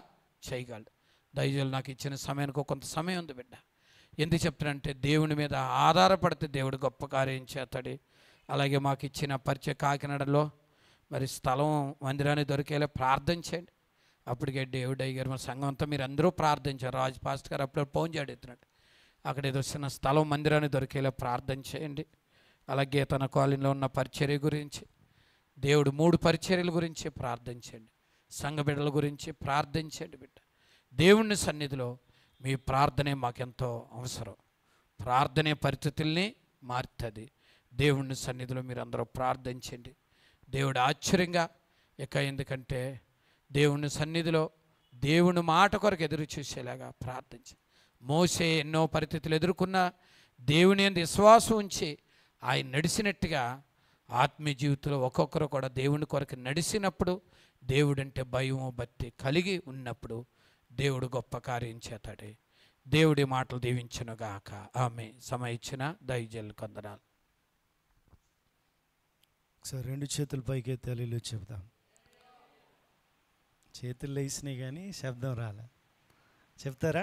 Speaker 1: చేయగలడు. దయచేసి నాకు ఇచ్చిన సమయానికి కొంత సమయం ఉంది బిడ్డ. ఎందుకు చెప్తానంటే దేవుని మీద ఆధారపడితే దేవుడు గొప్ప కార్యం చేస్తాడు. అలాగే మాకు ఇచ్చిన పరిచయ కాకినాడలో మరి స్థలం మందిరాన్ని దొరికేలా ప్రార్థన చేయండి. అప్పటికే దేవుడు అయ్యారు మన సంఘం అంతా మీరు అందరూ ప్రార్థించారు. రాజు పాస్టర్ గారు అప్పుడు ఫోన్ చేస్తున్నాడు. అక్కడ ఏదో చిన్న స్థలం మందిరాన్ని దొరికేలా ప్రార్థన చేయండి. అలాగే తన కాలనీలో ఉన్న పరిచర్య గురించి, దేవుడు 3 పరిచర్యల గురించి ప్రార్థించండి. సంఘ బిడ్డల గురించి ప్రార్థించండి బిడ్డ. దేవుని సన్నిధిలో మీ ప్రార్థనే మాకెంతో అవసరం. ప్రార్థనే పరిస్థితుల్ని మారుతుంది. దేవుని సన్నిధిలో మీరు అందరూ ప్రార్థించండి. దేవుడు ఆశ్చర్యంగా ఎందుకంటే దేవుని సన్నిధిలో దేవుని మాట కొరకు ఎదురు చూసేలాగా ప్రార్థించి, మోసే ఎన్నో పరిస్థితులు ఎదుర్కొన్న దేవుని యందు విశ్వాసం ఉంచి ఆయన నడిచినట్టుగా ఆత్మీయ జీవితంలో ఒక్కొక్కరు కూడా దేవుని కొరకు నడిచినప్పుడు, దేవుడంటే భయం భక్తి కలిగి ఉన్నప్పుడు దేవుడు గొప్ప కార్యం చేస్తాడు. దేవుడి మాటలు దీవించునుగాక. ఆమె సమయం ఇచ్చిన దయచేసి కొందనాలు.
Speaker 2: ఒకసారి 2 చేతులు పైకి ఎత్తాలి చెప్దాం. చేతులు లేసినాయి కానీ శబ్దం రాలే. చెప్తారా?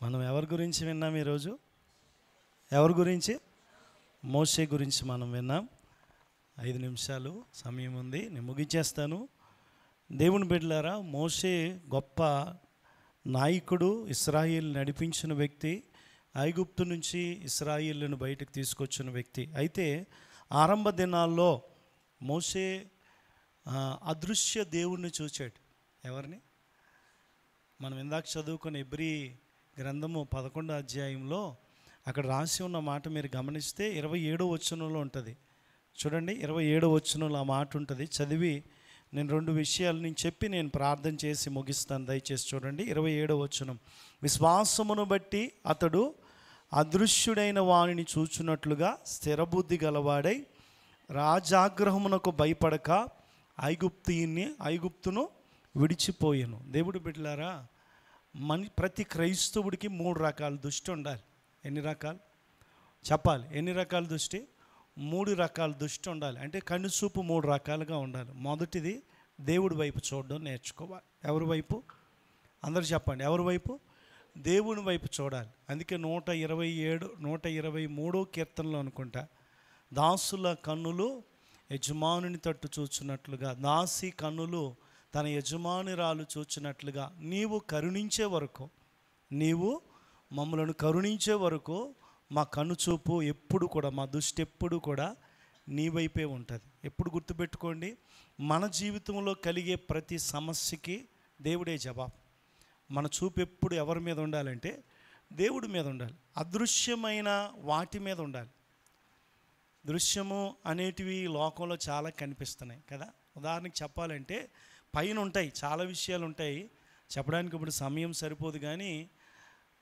Speaker 2: మనం ఎవరి గురించి విన్నాం ఈరోజు? ఎవరి గురించి? మోషే గురించి మనం విన్నాం. 5 నిమిషాలు సమయం ఉంది, నేను ముగించేస్తాను. దేవుని బిడ్డలారా, మోషే గొప్ప నాయకుడు, ఇశ్రాయేలు నడిపించిన వ్యక్తి, ఐగుప్తు నుంచి ఇశ్రాయేలును బయటకు తీసుకొచ్చిన వ్యక్తి. అయితే ఆరంభ దినాల్లో మోషే అదృశ్య దేవుణ్ణి చూచాడు. ఎవరిని? మనం ఇందాక చదువుకున్న ఎబ్రీ గ్రంథము 11వ అధ్యాయంలో అక్కడ రాసి ఉన్న మాట మీరు గమనిస్తే 27వ వచనంలో ఉంటుంది. చూడండి, 27వ వచనంలో ఆ మాట ఉంటుంది. చదివి నేను 2 విషయాలు నేను చెప్పి నేను ప్రార్థన చేసి ముగిస్తాను. దయచేసి చూడండి 27వ వచనం. విశ్వాసమును బట్టి అతడు అదృశ్యుడైన వానిని చూచున్నట్లుగా స్థిరబుద్ధి గలవాడై రాజాగ్రహమునకు భయపడక ఐగుప్తును విడిచిపోయాను. దేవుడు బిడ్డలారా, ప్రతి క్రైస్తవుడికి 3 రకాల దృష్టి ఉండాలి. ఎన్ని రకాలు చెప్పాలి? ఎన్ని రకాల దృష్టి? 3 రకాల దృష్టి ఉండాలి. అంటే కనుసూపు 3 రకాలుగా ఉండాలి. మొదటిది దేవుడి వైపు చూడడం నేర్చుకోవాలి. ఎవరి వైపు? అందరూ చెప్పండి. ఎవరి వైపు? దేవుని వైపు చూడాలి. అందుకే 123వ కీర్తనలో అనుకుంటా, దాసుల కన్నులు యజమానుని తట్టు చూచున్నట్లుగా, దాసి కన్నులు తన యజమానురాలు చూచినట్లుగా నీవు కరుణించే వరకు, నీవు మమ్మలను కరుణించే వరకు మా కనుచూపు ఎప్పుడు కూడా, మా దృష్టి ఎప్పుడు కూడా నీ వైపే ఉంటుంది. ఎప్పుడు గుర్తుపెట్టుకోండి, మన జీవితంలో కలిగే ప్రతి సమస్యకి దేవుడే జవాబు. మన చూపు ఎప్పుడు ఎవరి మీద ఉండాలంటే దేవుడి మీద ఉండాలి. అదృశ్యమైన వాటి మీద ఉండాలి. దృశ్యము అనేటివి లోకంలో చాలా కనిపిస్తున్నాయి కదా. ఉదాహరణకి చెప్పాలంటే పైన ఉంటాయి, చాలా విషయాలు ఉంటాయి, చెప్పడానికి ఇప్పుడు సమయం సరిపోదు. కానీ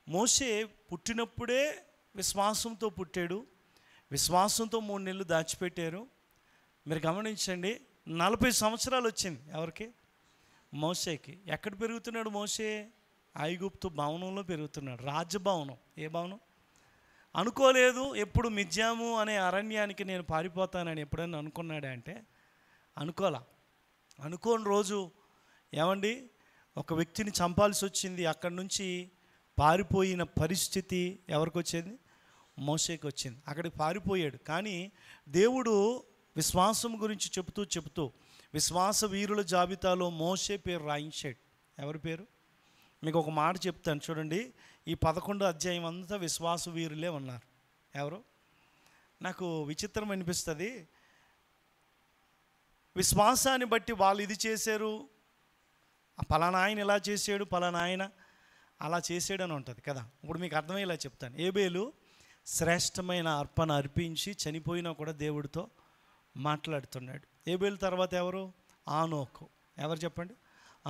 Speaker 2: మోషే పుట్టినప్పుడే విశ్వాసంతో పుట్టాడు. విశ్వాసంతో 3 నెలలు దాచిపెట్టారు. మీరు గమనించండి, 40 సంవత్సరాలు వచ్చింది ఎవరికి? మోషేకి. ఎక్కడ పెరుగుతున్నాడు మోషే? ఐగుప్తు భవనంలో పెరుగుతున్నాడు. రాజభవనం. ఏ భవనం? అనుకోలేదు ఎప్పుడు మిద్యాము అనే అరణ్యానికి నేను పారిపోతానని ఎప్పుడైనా అనుకున్నాడా అంటే అనుకోలా. అనుకోని రోజు ఏమండి ఒక వ్యక్తిని చంపాల్సి వచ్చింది. అక్కడి నుంచి పారిపోయిన పరిస్థితి ఎవరికి వచ్చింది? మోషేకి వచ్చింది. అక్కడికి పారిపోయాడు. కానీ దేవుడు విశ్వాసం గురించి చెబుతూ విశ్వాస వీరుల జాబితాలో మోషే పేరు రాయించాడు. ఎవరి పేరు? మీకు ఒక మాట చెప్తాను చూడండి. ఈ 11వ అధ్యాయం అంతా విశ్వాస వీరులే ఉన్నారు. ఎవరు? నాకు విచిత్రం అనిపిస్తుంది. విశ్వాసాన్ని బట్టి వాళ్ళు ఇది చేశారు, పలానా ఆయన ఇలా చేశాడు, పలానా ఆయన అలా చేసాడు అని ఉంటుంది కదా. ఇప్పుడు మీకు అర్థమయ్యేలా చెప్తాను. ఏబేలు శ్రేష్టమైన అర్పణ అర్పించి చనిపోయినా కూడా దేవుడితో మాట్లాడుతున్నాడు. ఏబేలు తర్వాత ఎవరు? ఆనోకు. ఎవరు చెప్పండి?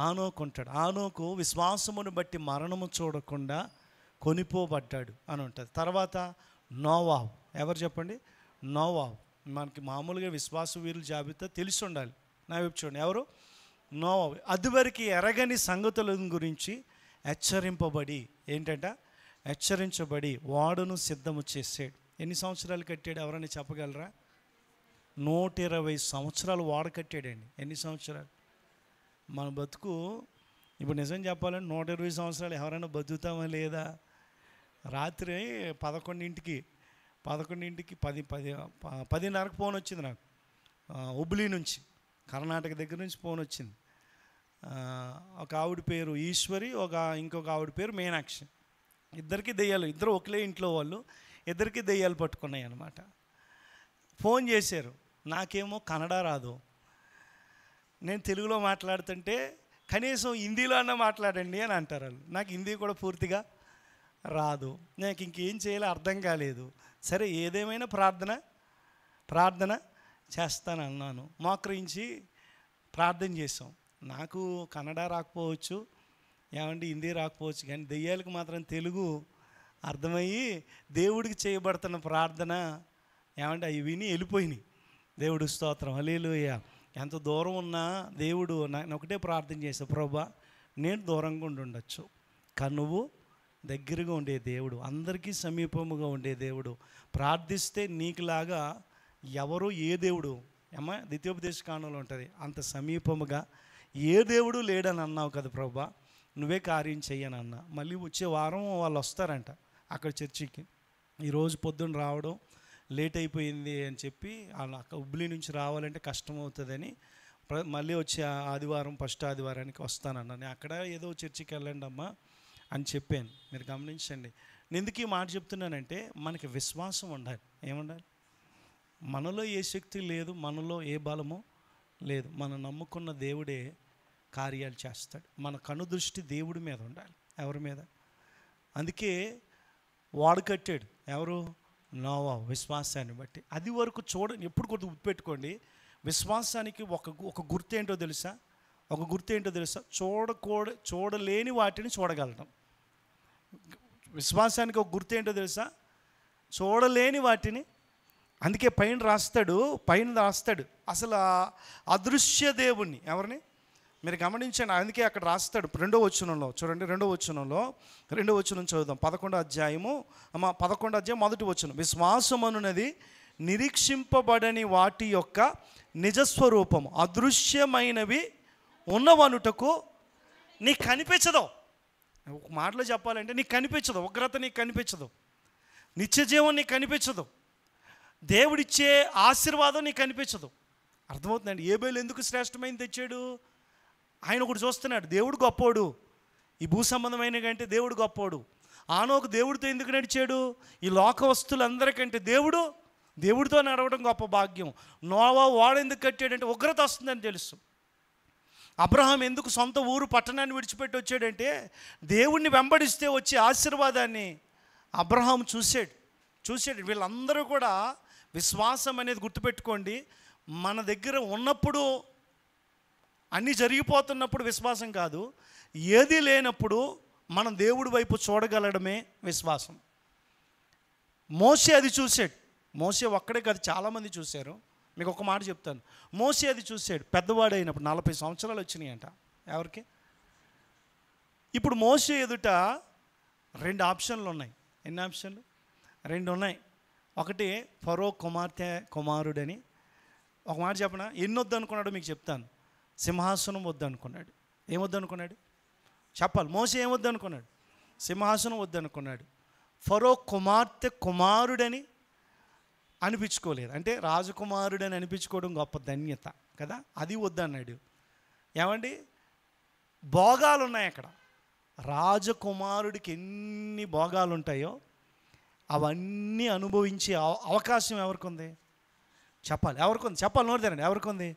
Speaker 2: ఆనోకు ఉంటాడు. ఆనోకు విశ్వాసమును బట్టి మరణము చూడకుండా కొనిపోబడ్డాడు అని ఉంటుంది. తర్వాత నోవాహు. ఎవరు చెప్పండి? నోవాహు. మనకి మామూలుగా విశ్వాస వీరుల జాబితా తెలిసి ఉండాలి. నా వైపు చూడండి. ఎవరు? నోవాహు. అదివరకు ఎరగని సంగతుల గురించి హెచ్చరింపబడి హెచ్చరించబడి ఓడను సిద్ధము చేసాడు. ఎన్ని సంవత్సరాలు కట్టాడు? ఎవరైనా చెప్పగలరా? 120 సంవత్సరాలు ఓడ కట్టాడండి. ఎన్ని సంవత్సరాలు? మన బతుకు ఇప్పుడు నిజం చెప్పాలంటే 120 సంవత్సరాలు ఎవరైనా బతుకుతామా లేదా? రాత్రి 11కి 10:30కి ఫోన్ వచ్చింది నాకు. హుబ్లీ నుంచి, కర్ణాటక దగ్గర నుంచి ఫోన్ వచ్చింది. ఒక ఆవిడ పేరు ఈశ్వరి, ఇంకొక ఆవిడ పేరు మీనాక్షి. ఇద్దరికి దెయ్యాలు, ఇద్దరు ఒకలే ఇంట్లో వాళ్ళు, ఇద్దరికి దెయ్యాలు పట్టుకున్నాయి అన్నమాట. ఫోన్ చేశారు. నాకేమో కన్నడ రాదు. నేను తెలుగులో మాట్లాడుతుంటే కనీసం హిందీలో అన్నా మాట్లాడండి అని అంటారు వాళ్ళు. నాకు హిందీ కూడా పూర్తిగా రాదు. నాకు ఇంకేం చేయాలో అర్థం కాలేదు. సరే ఏదేమైనా ప్రార్థన చేస్తానన్నాను. మోకరించి ప్రార్థన చేసాం. నాకు కన్నడ రాకపోవచ్చు, ఏమండి హిందీ రాకపోవచ్చు, కానీ దెయ్యాలకు మాత్రం తెలుగు అర్థమయ్యి దేవుడికి చేయబడుతున్న ప్రార్థన ఏమంటే అవి విని వెళ్ళిపోయినాయి. దేవుడు స్తోత్రం, హల్లెలూయా. ఎంత దూరం ఉన్నా దేవుడు నేను ఒకటే ప్రార్థన చేశా, ప్రభువా నేను దూరంగా ఉండొచ్చు, కానీ నువ్వు దగ్గరగా ఉండే దేవుడు, అందరికీ సమీపముగా ఉండే దేవుడు. ప్రార్థిస్తే నీకులాగా ఎవరు ఏ దేవుడు ద్వితీయోపదేశ కాండంలో ఉంటుంది, అంత సమీపముగా ఏ దేవుడు లేడని అన్నావు కదా ప్రభువా, నువ్వే కార్యం చెయ్యని అన్నా. మళ్ళీ వచ్చే వారం వాళ్ళు వస్తారంట అక్కడ చర్చికి. ఈరోజు పొద్దున్న రావడం లేట్ అయిపోయింది అని చెప్పి వాళ్ళు అక్కడ హుబ్లీ నుంచి రావాలంటే కష్టం అవుతుందని మళ్ళీ వచ్చే ఆదివారం, ఫస్ట్ ఆదివారానికి వస్తానన్నా. నేను అక్కడ ఏదో చర్చికి వెళ్ళండి అమ్మా అని చెప్పాను. మీరు గమనించండి. నేను ఎందుకు ఈ మాట చెప్తున్నానంటే మనకి విశ్వాసం ఉండాలి. ఏముండాలి? మనలో ఏ శక్తి లేదు, మనలో ఏ బలము లేదు. మనం నమ్ముకున్న దేవుడే కార్యాలు చేస్తాడు. మన కనుదృష్టి దేవుడి మీద ఉండాలి. ఎవరి మీద? అందుకే వాడు కట్టాడు. ఎవరు? నోవాహు. విశ్వాసాన్ని బట్టి. అది వరకు చూడండి, ఎప్పుడు కొద్ది గుర్తుపెట్టుకోండి. విశ్వాసానికి ఒక గుర్తు ఏంటో తెలుసా? చూడలేని వాటిని చూడగలడం. విశ్వాసానికి ఒక గుర్తు ఏంటో తెలుసా? చూడలేని వాటిని. అందుకే పైన రాస్తాడు అసలు అదృశ్య దేవుణ్ణి. ఎవరిని? మీరు గమనించండి. అందుకే అక్కడ రాస్తాడు 2వ వచనంలో చూడండి. 2వ వచనం చదువుదాం. 11వ అధ్యాయం 1వ వచనం. విశ్వాసమనున్నది నిరీక్షింపబడని వాటి యొక్క నిజస్వరూపము, అదృశ్యమైనవి ఉన్నవనుటకు నీకు కనిపించదు. ఒక మాటలో చెప్పాలంటే నీకు కనిపించదు. ఉగ్రత నీకు కనిపించదు. నిత్యజీవం నీకు కనిపించదు. దేవుడిచ్చే ఆశీర్వాదం నీకు కనిపించదు. అర్థమవుతుందండి? ఏబేలు ఎందుకు శ్రేష్టమైనది తెచ్చాడు? ఆయన ఒకటి చూస్తున్నాడు, దేవుడు గొప్పోడు. ఈ భూ సంబంధమైన కంటే దేవుడు గొప్పోడు. ఆనోకు దేవుడితో ఎందుకు నడిచాడు? ఈ లోక వస్తువులందరికంటే దేవుడితో నడవడం గొప్ప భాగ్యం. నోవాహు వాడు ఎందుకు కట్టాడంటే ఉగ్రత వస్తుందని తెలుసు. అబ్రహాం ఎందుకు సొంత ఊరు పట్టణాన్ని విడిచిపెట్టి వచ్చాడంటే దేవుణ్ణి వెంబడిస్తే వచ్చే ఆశీర్వాదాన్ని అబ్రహాం చూశాడు. వీళ్ళందరూ కూడా విశ్వాసం అనేది గుర్తుపెట్టుకోండి. మన దగ్గర ఉన్నప్పుడు అన్నీ జరిగిపోతున్నప్పుడు విశ్వాసం కాదు, ఏది లేనప్పుడు మనం దేవుడి వైపు చూడగలడమే విశ్వాసం. మోషే అది చూశాడు. మోషే ఒక్కడే కాదు, చాలామంది చూశారు. మీకు ఒక మాట చెప్తాను. మోషే అది చూశాడు. పెద్దవాడైనప్పుడు 40 సంవత్సరాలు వచ్చినాయంట. ఎవరికి? ఇప్పుడు మోషే ఎదుట 2 ఆప్షన్లు ఉన్నాయి. ఎన్ని ఆప్షన్లు? రెండు ఉన్నాయి. ఒకటి ఫరో కుమార్తె కుమారుడని. ఒక మాట చెప్పనా, ఎన్ని వద్దు అనుకున్నాడో మీకు చెప్తాను. సింహాసనం వద్దు అనుకున్నాడు. ఏమొద్దు అనుకున్నాడు చెప్పాలి. మోసే ఏమొద్దు అనుకున్నాడు? సింహాసనం వద్దు అనుకున్నాడు. ఫరో కుమార్తె కుమారుడని అనిపించుకోలేదు. అంటే రాజకుమారుడని అనిపించుకోవడం గొప్ప ధన్యత కదా, అది వద్దన్నాడు. ఏమండి, భోగాలు ఉన్నాయి అక్కడ. రాజకుమారుడికి ఎన్ని భోగాలు ఉంటాయో అవన్నీ అనుభవించే అవకాశం ఎవరికి ఉంది చెప్పాలి? ఎవరికి ఉంది చెప్పాలి? నోరుతారండి. ఎవరికి ఉంది?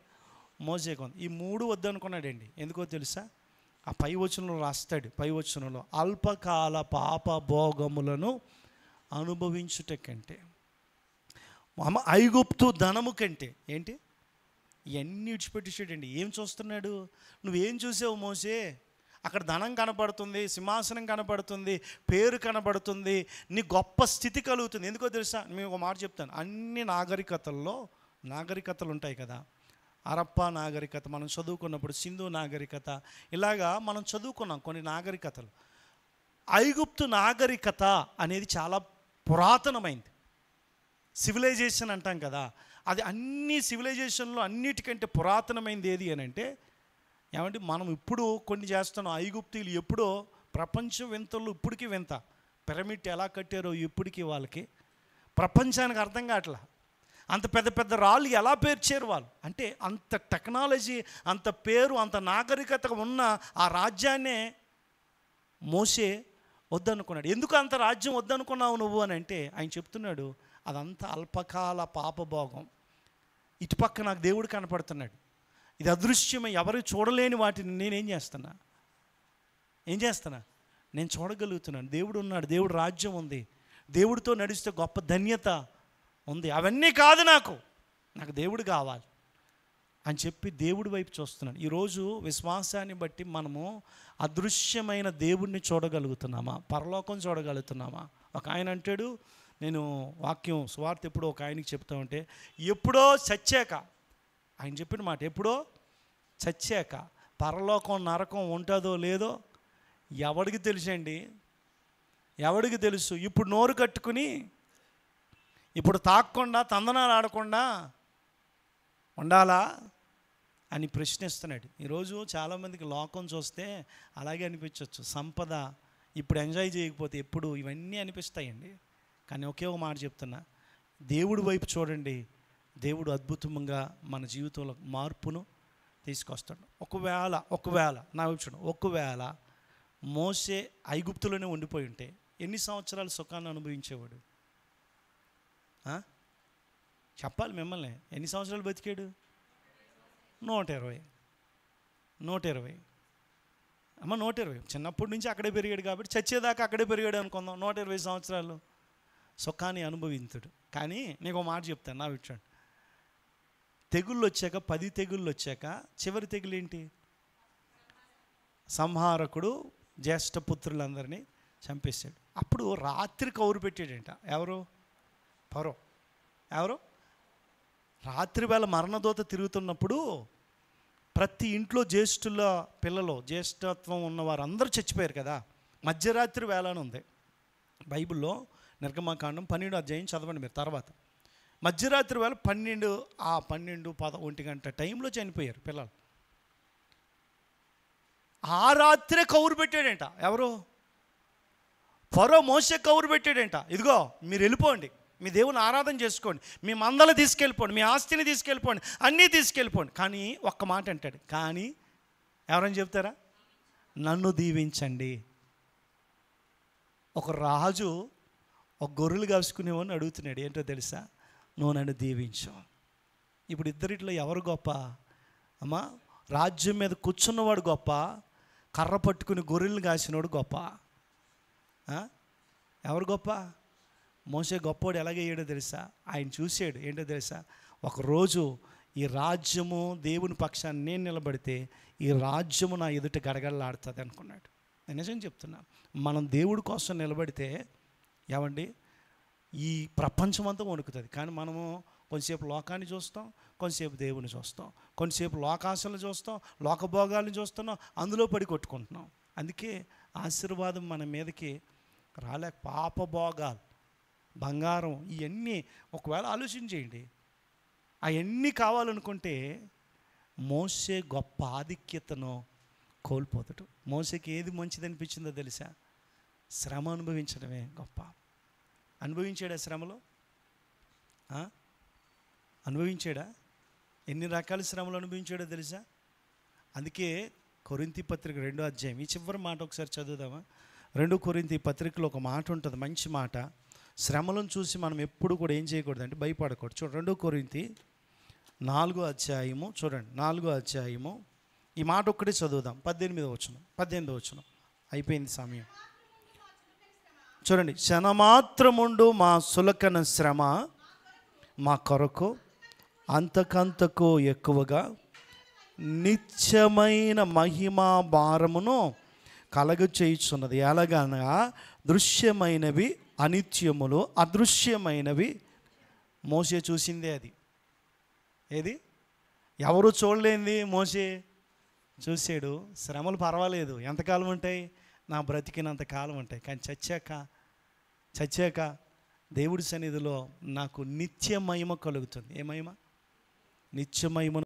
Speaker 2: మోసేకు ఉంది. ఈ మూడు వద్దు అనుకున్నాడండి. ఎందుకో తెలుసా? ఆ పై వచనంలో రాస్తాడు. పై వచనంలో అల్పకాల పాప భోగములను అనుభవించుట కంటే, ఐగుప్తు ధనము కంటే, ఏంటి ఇవన్నీ విడిచిపెట్టేసాడండి. ఏం చూస్తున్నాడు? నువ్వేం చూసావు మోసే? అక్కడ ధనం కనపడుతుంది, సింహాసనం కనపడుతుంది, పేరు కనపడుతుంది, నీ గొప్ప స్థితి కలుగుతుంది. ఎందుకో తెలుసా? మేము ఒక మాట చెప్తాను. అన్ని నాగరికతలు ఉంటాయి కదా. హరప్పా నాగరికత మనం చదువుకున్నప్పుడు, సింధు నాగరికత, ఇలాగా మనం చదువుకున్నాం కొన్ని నాగరికతలు. ఐగుప్తు నాగరికత అనేది చాలా పురాతనమైంది. సివిలైజేషన్ అంటాం కదా, అది అన్ని సివిలైజేషన్లో అన్నిటికంటే పురాతనమైంది ఏది అని అంటే, ఏమంటే మనం ఇప్పుడు కొన్ని చేస్తున్నాం. ఐగుప్తీయులు ఎప్పుడో ప్రపంచ వింతలు ఇప్పటికీ వింత. పిరమిడ్ ఎలా కట్టారో ఇప్పటికీ వాళ్ళకి ప్రపంచానికి అర్థం కావట్లా. అంత పెద్ద పెద్ద రాళ్ళు ఎలా పేర్చారు వాళ్ళు అంటే, అంత టెక్నాలజీ, అంత పేరు, అంత నాగరికత ఉన్న ఆ రాజ్యాన్నే మోసే వద్దనుకున్నాడు. ఎందుకు అంత రాజ్యం వద్దనుకున్నావు నువ్వు అని అంటే, ఆయన చెప్తున్నాడు అదంతా అల్పకాల పాపభోగం. ఇటుపక్క నాకు దేవుడు కనపడుతున్నాడు. ఇది అదృశ్యమై ఎవరు చూడలేని వాటిని నేనేం చేస్తున్నా? నేను చూడగలుగుతున్నాను. దేవుడు ఉన్నాడు, దేవుడు రాజ్యం ఉంది, దేవుడితో నడిస్తే గొప్ప ధన్యత ఉంది. అవన్నీ కాదు, నాకు దేవుడు కావాలి అని చెప్పి దేవుడి వైపు చూస్తున్నాను. ఈరోజు విశ్వాసాన్ని బట్టి మనము అదృశ్యమైన దేవుడిని చూడగలుగుతున్నామా? పరలోకం చూడగలుగుతున్నామా? ఒక ఆయన అంటాడు, నేను వాక్యం సువార్త ఎప్పుడో ఒక ఆయనకి చెప్తా ఉంటే, ఎప్పుడో చచ్చాక, ఆయన చెప్పిన మాట, ఎప్పుడో చచ్చాక పరలోకం నరకం ఉంటుందో లేదో ఎవడికి తెలుసండి? ఎవడికి తెలుసు? ఇప్పుడు నోరు కట్టుకుని, ఇప్పుడు తాక్కుండా, తందనాలు ఆడకుండా ఉండాలా అని ప్రశ్నిస్తున్నాడు. ఈరోజు చాలామందికి లోకం చూస్తే అలాగే అనిపించవచ్చు. సంపద ఇప్పుడు ఎంజాయ్ చేయకపోతే ఎప్పుడు ఇవన్నీ అనిపిస్తాయండి. కానీ ఒకే ఒక మాట చెప్తున్నా, దేవుడి వైపు చూడండి. దేవుడు అద్భుతంగా మన జీవితంలో మార్పును తీసుకొస్తాడు. ఒకవేళ నా వైపు చూడండి, ఒకవేళ మోసే ఐగుప్తులోనే ఉండిపోయి ఉంటే ఎన్ని సంవత్సరాలు సుఖాన్ని అనుభవించేవాడు? చెప్పాలి మిమ్మల్ని, ఎన్ని సంవత్సరాలు బతికాడు? 120. 120. చిన్నప్పటి నుంచి అక్కడే పెరిగాడు కాబట్టి చచ్చేదాకా అక్కడే పెరిగాడు అనుకుందాం. 120 సంవత్సరాలు సుఖాన్ని అనుభవించుడు. కానీ నీకు ఒక మాట చెప్తాను, నా విషయం. తెగుళ్ళు వచ్చాక, 10 తెగుళ్ళు వచ్చాక చివరి తెగులు ఏంటి? సంహారకుడు జ్యేష్ఠపుత్రులందరినీ చంపేశాడు. అప్పుడు రాత్రి కౌరు పెట్టాడంట. ఎవరు? ఫరో. ఎవరు? రాత్రి వేళ మరణదూత తిరుగుతున్నప్పుడు ప్రతి ఇంట్లో జ్యేష్ఠుల పిల్లలు, జ్యేష్ఠత్వం ఉన్నవారు అందరూ చచ్చిపోయారు కదా. మధ్యరాత్రి వేళ అని ఉంది బైబిల్లో. నిర్గమకాండం 12వ అధ్యాయం చదవండి మీరు తర్వాత. మధ్యరాత్రి వేళ 12, 1 గంట టైంలో చనిపోయారు పిల్లలు. ఆ రాత్రే కౌరు పెట్టాడంట. ఎవరు? ఫరో మోసే కౌరు పెట్టాడంట. ఇదిగో మీరు వెళ్ళిపోండి, మీ దేవుని ఆరాధన చేసుకోండి, మీ మందలు తీసుకెళ్ళిపోండి, మీ ఆస్తిని తీసుకెళ్ళిపోండి, అన్నీ తీసుకెళ్ళిపోండి. కానీ ఒక్క మాట అంటాడు, కానీ ఎవరని చెప్తారా? నన్ను దీవించండి. ఒక రాజు ఒక గొర్రెలు కాసుకునేవాడిని అడుగుతున్నాడు, ఏంటో తెలుసా? నువ్వు నన్ను దీవించు. ఇప్పుడు ఇద్దరిట్లో ఎవరు గొప్ప? అమ్మా, రాజ్యం మీద కూర్చున్నవాడు గొప్ప, కర్ర పట్టుకుని గొర్రెలను కాసినవాడు గొప్ప? ఎవరు గొప్ప? మోసే గొప్పోడు ఎలాగయ్యాడో తెలుసా? ఆయన చూశాడు, ఏంటో తెలుసా? ఒకరోజు ఈ రాజ్యము దేవుని పక్షాన్ని నేను నిలబడితే ఈ రాజ్యము నా ఎదుట గడగడలాడుతుంది అనుకున్నాడు. నేను నిజం చెప్తున్నా, మనం దేవుడి కోసం నిలబడితే ఏమండి ఈ ప్రపంచం అంతా వణుకుతుంది. కానీ మనము కొంతసేపు లోకాన్ని చూస్తాం, కొంతసేపు దేవుని చూస్తాం, కొంతసేపు లోకాశలు చూస్తాం, లోకభోగాలను చూస్తున్నాం, అందులో పడి కొట్టుకుంటున్నాం. అందుకే ఆశీర్వాదం మన మీదకి రాలేక, పాపభోగాలు బంగారం, ఇవన్నీ ఒకవేళ ఆలోచించేయండి. అవన్నీ కావాలనుకుంటే మోసే గొప్ప ఆధిక్యతను కోల్పోతాడు. మోసేకి ఏది మంచిది అనిపించిందో తెలుసా? శ్రమ అనుభవించడమే గొప్ప. అనుభవించాడా శ్రమలో? అనుభవించాడా? ఎన్ని రకాల శ్రమలు అనుభవించాడో తెలుసా? అందుకే కొరింథీ పత్రిక 2వ అధ్యాయం ఈ చివరి మాట ఒకసారి చదువుదామా? 2 కొరింథీ పత్రికలో ఒక మాట ఉంటుంది, మంచి మాట. శ్రమలను చూసి మనం ఎప్పుడు కూడా ఏం చేయకూడదు అంటే భయపడకూడదు. చూడండి 2 కొరింథీ 4వ అధ్యాయము, చూడండి 4వ అధ్యాయము, ఈ మాట ఒక్కటే చదువుదాం. 18వ వచనం అయిపోయింది సమయం. చూడండి, క్షణమాత్రముండు మా సులకన శ్రమ మా కొరకు అంతకంతకు ఎక్కువగా నిత్యమైన మహిమా భారమును కలగచేయుచున్నది. ఎలాగనగా దృశ్యమైనవి అనిత్యములు, అదృశ్యమైనవి. మోసే చూసిందే అది. ఏది? ఎవరు చూడలేంది మోసే చూసాడు. శ్రమలు పర్వాలేదు, ఎంతకాలం ఉంటాయి? నా బ్రతికినంత కాలం ఉంటాయి. కానీ చచ్చాక దేవుడి సన్నిధిలో నాకు నిత్య మహిమ కలుగుతుంది. ఏ మహిమ? నిత్య మహిమను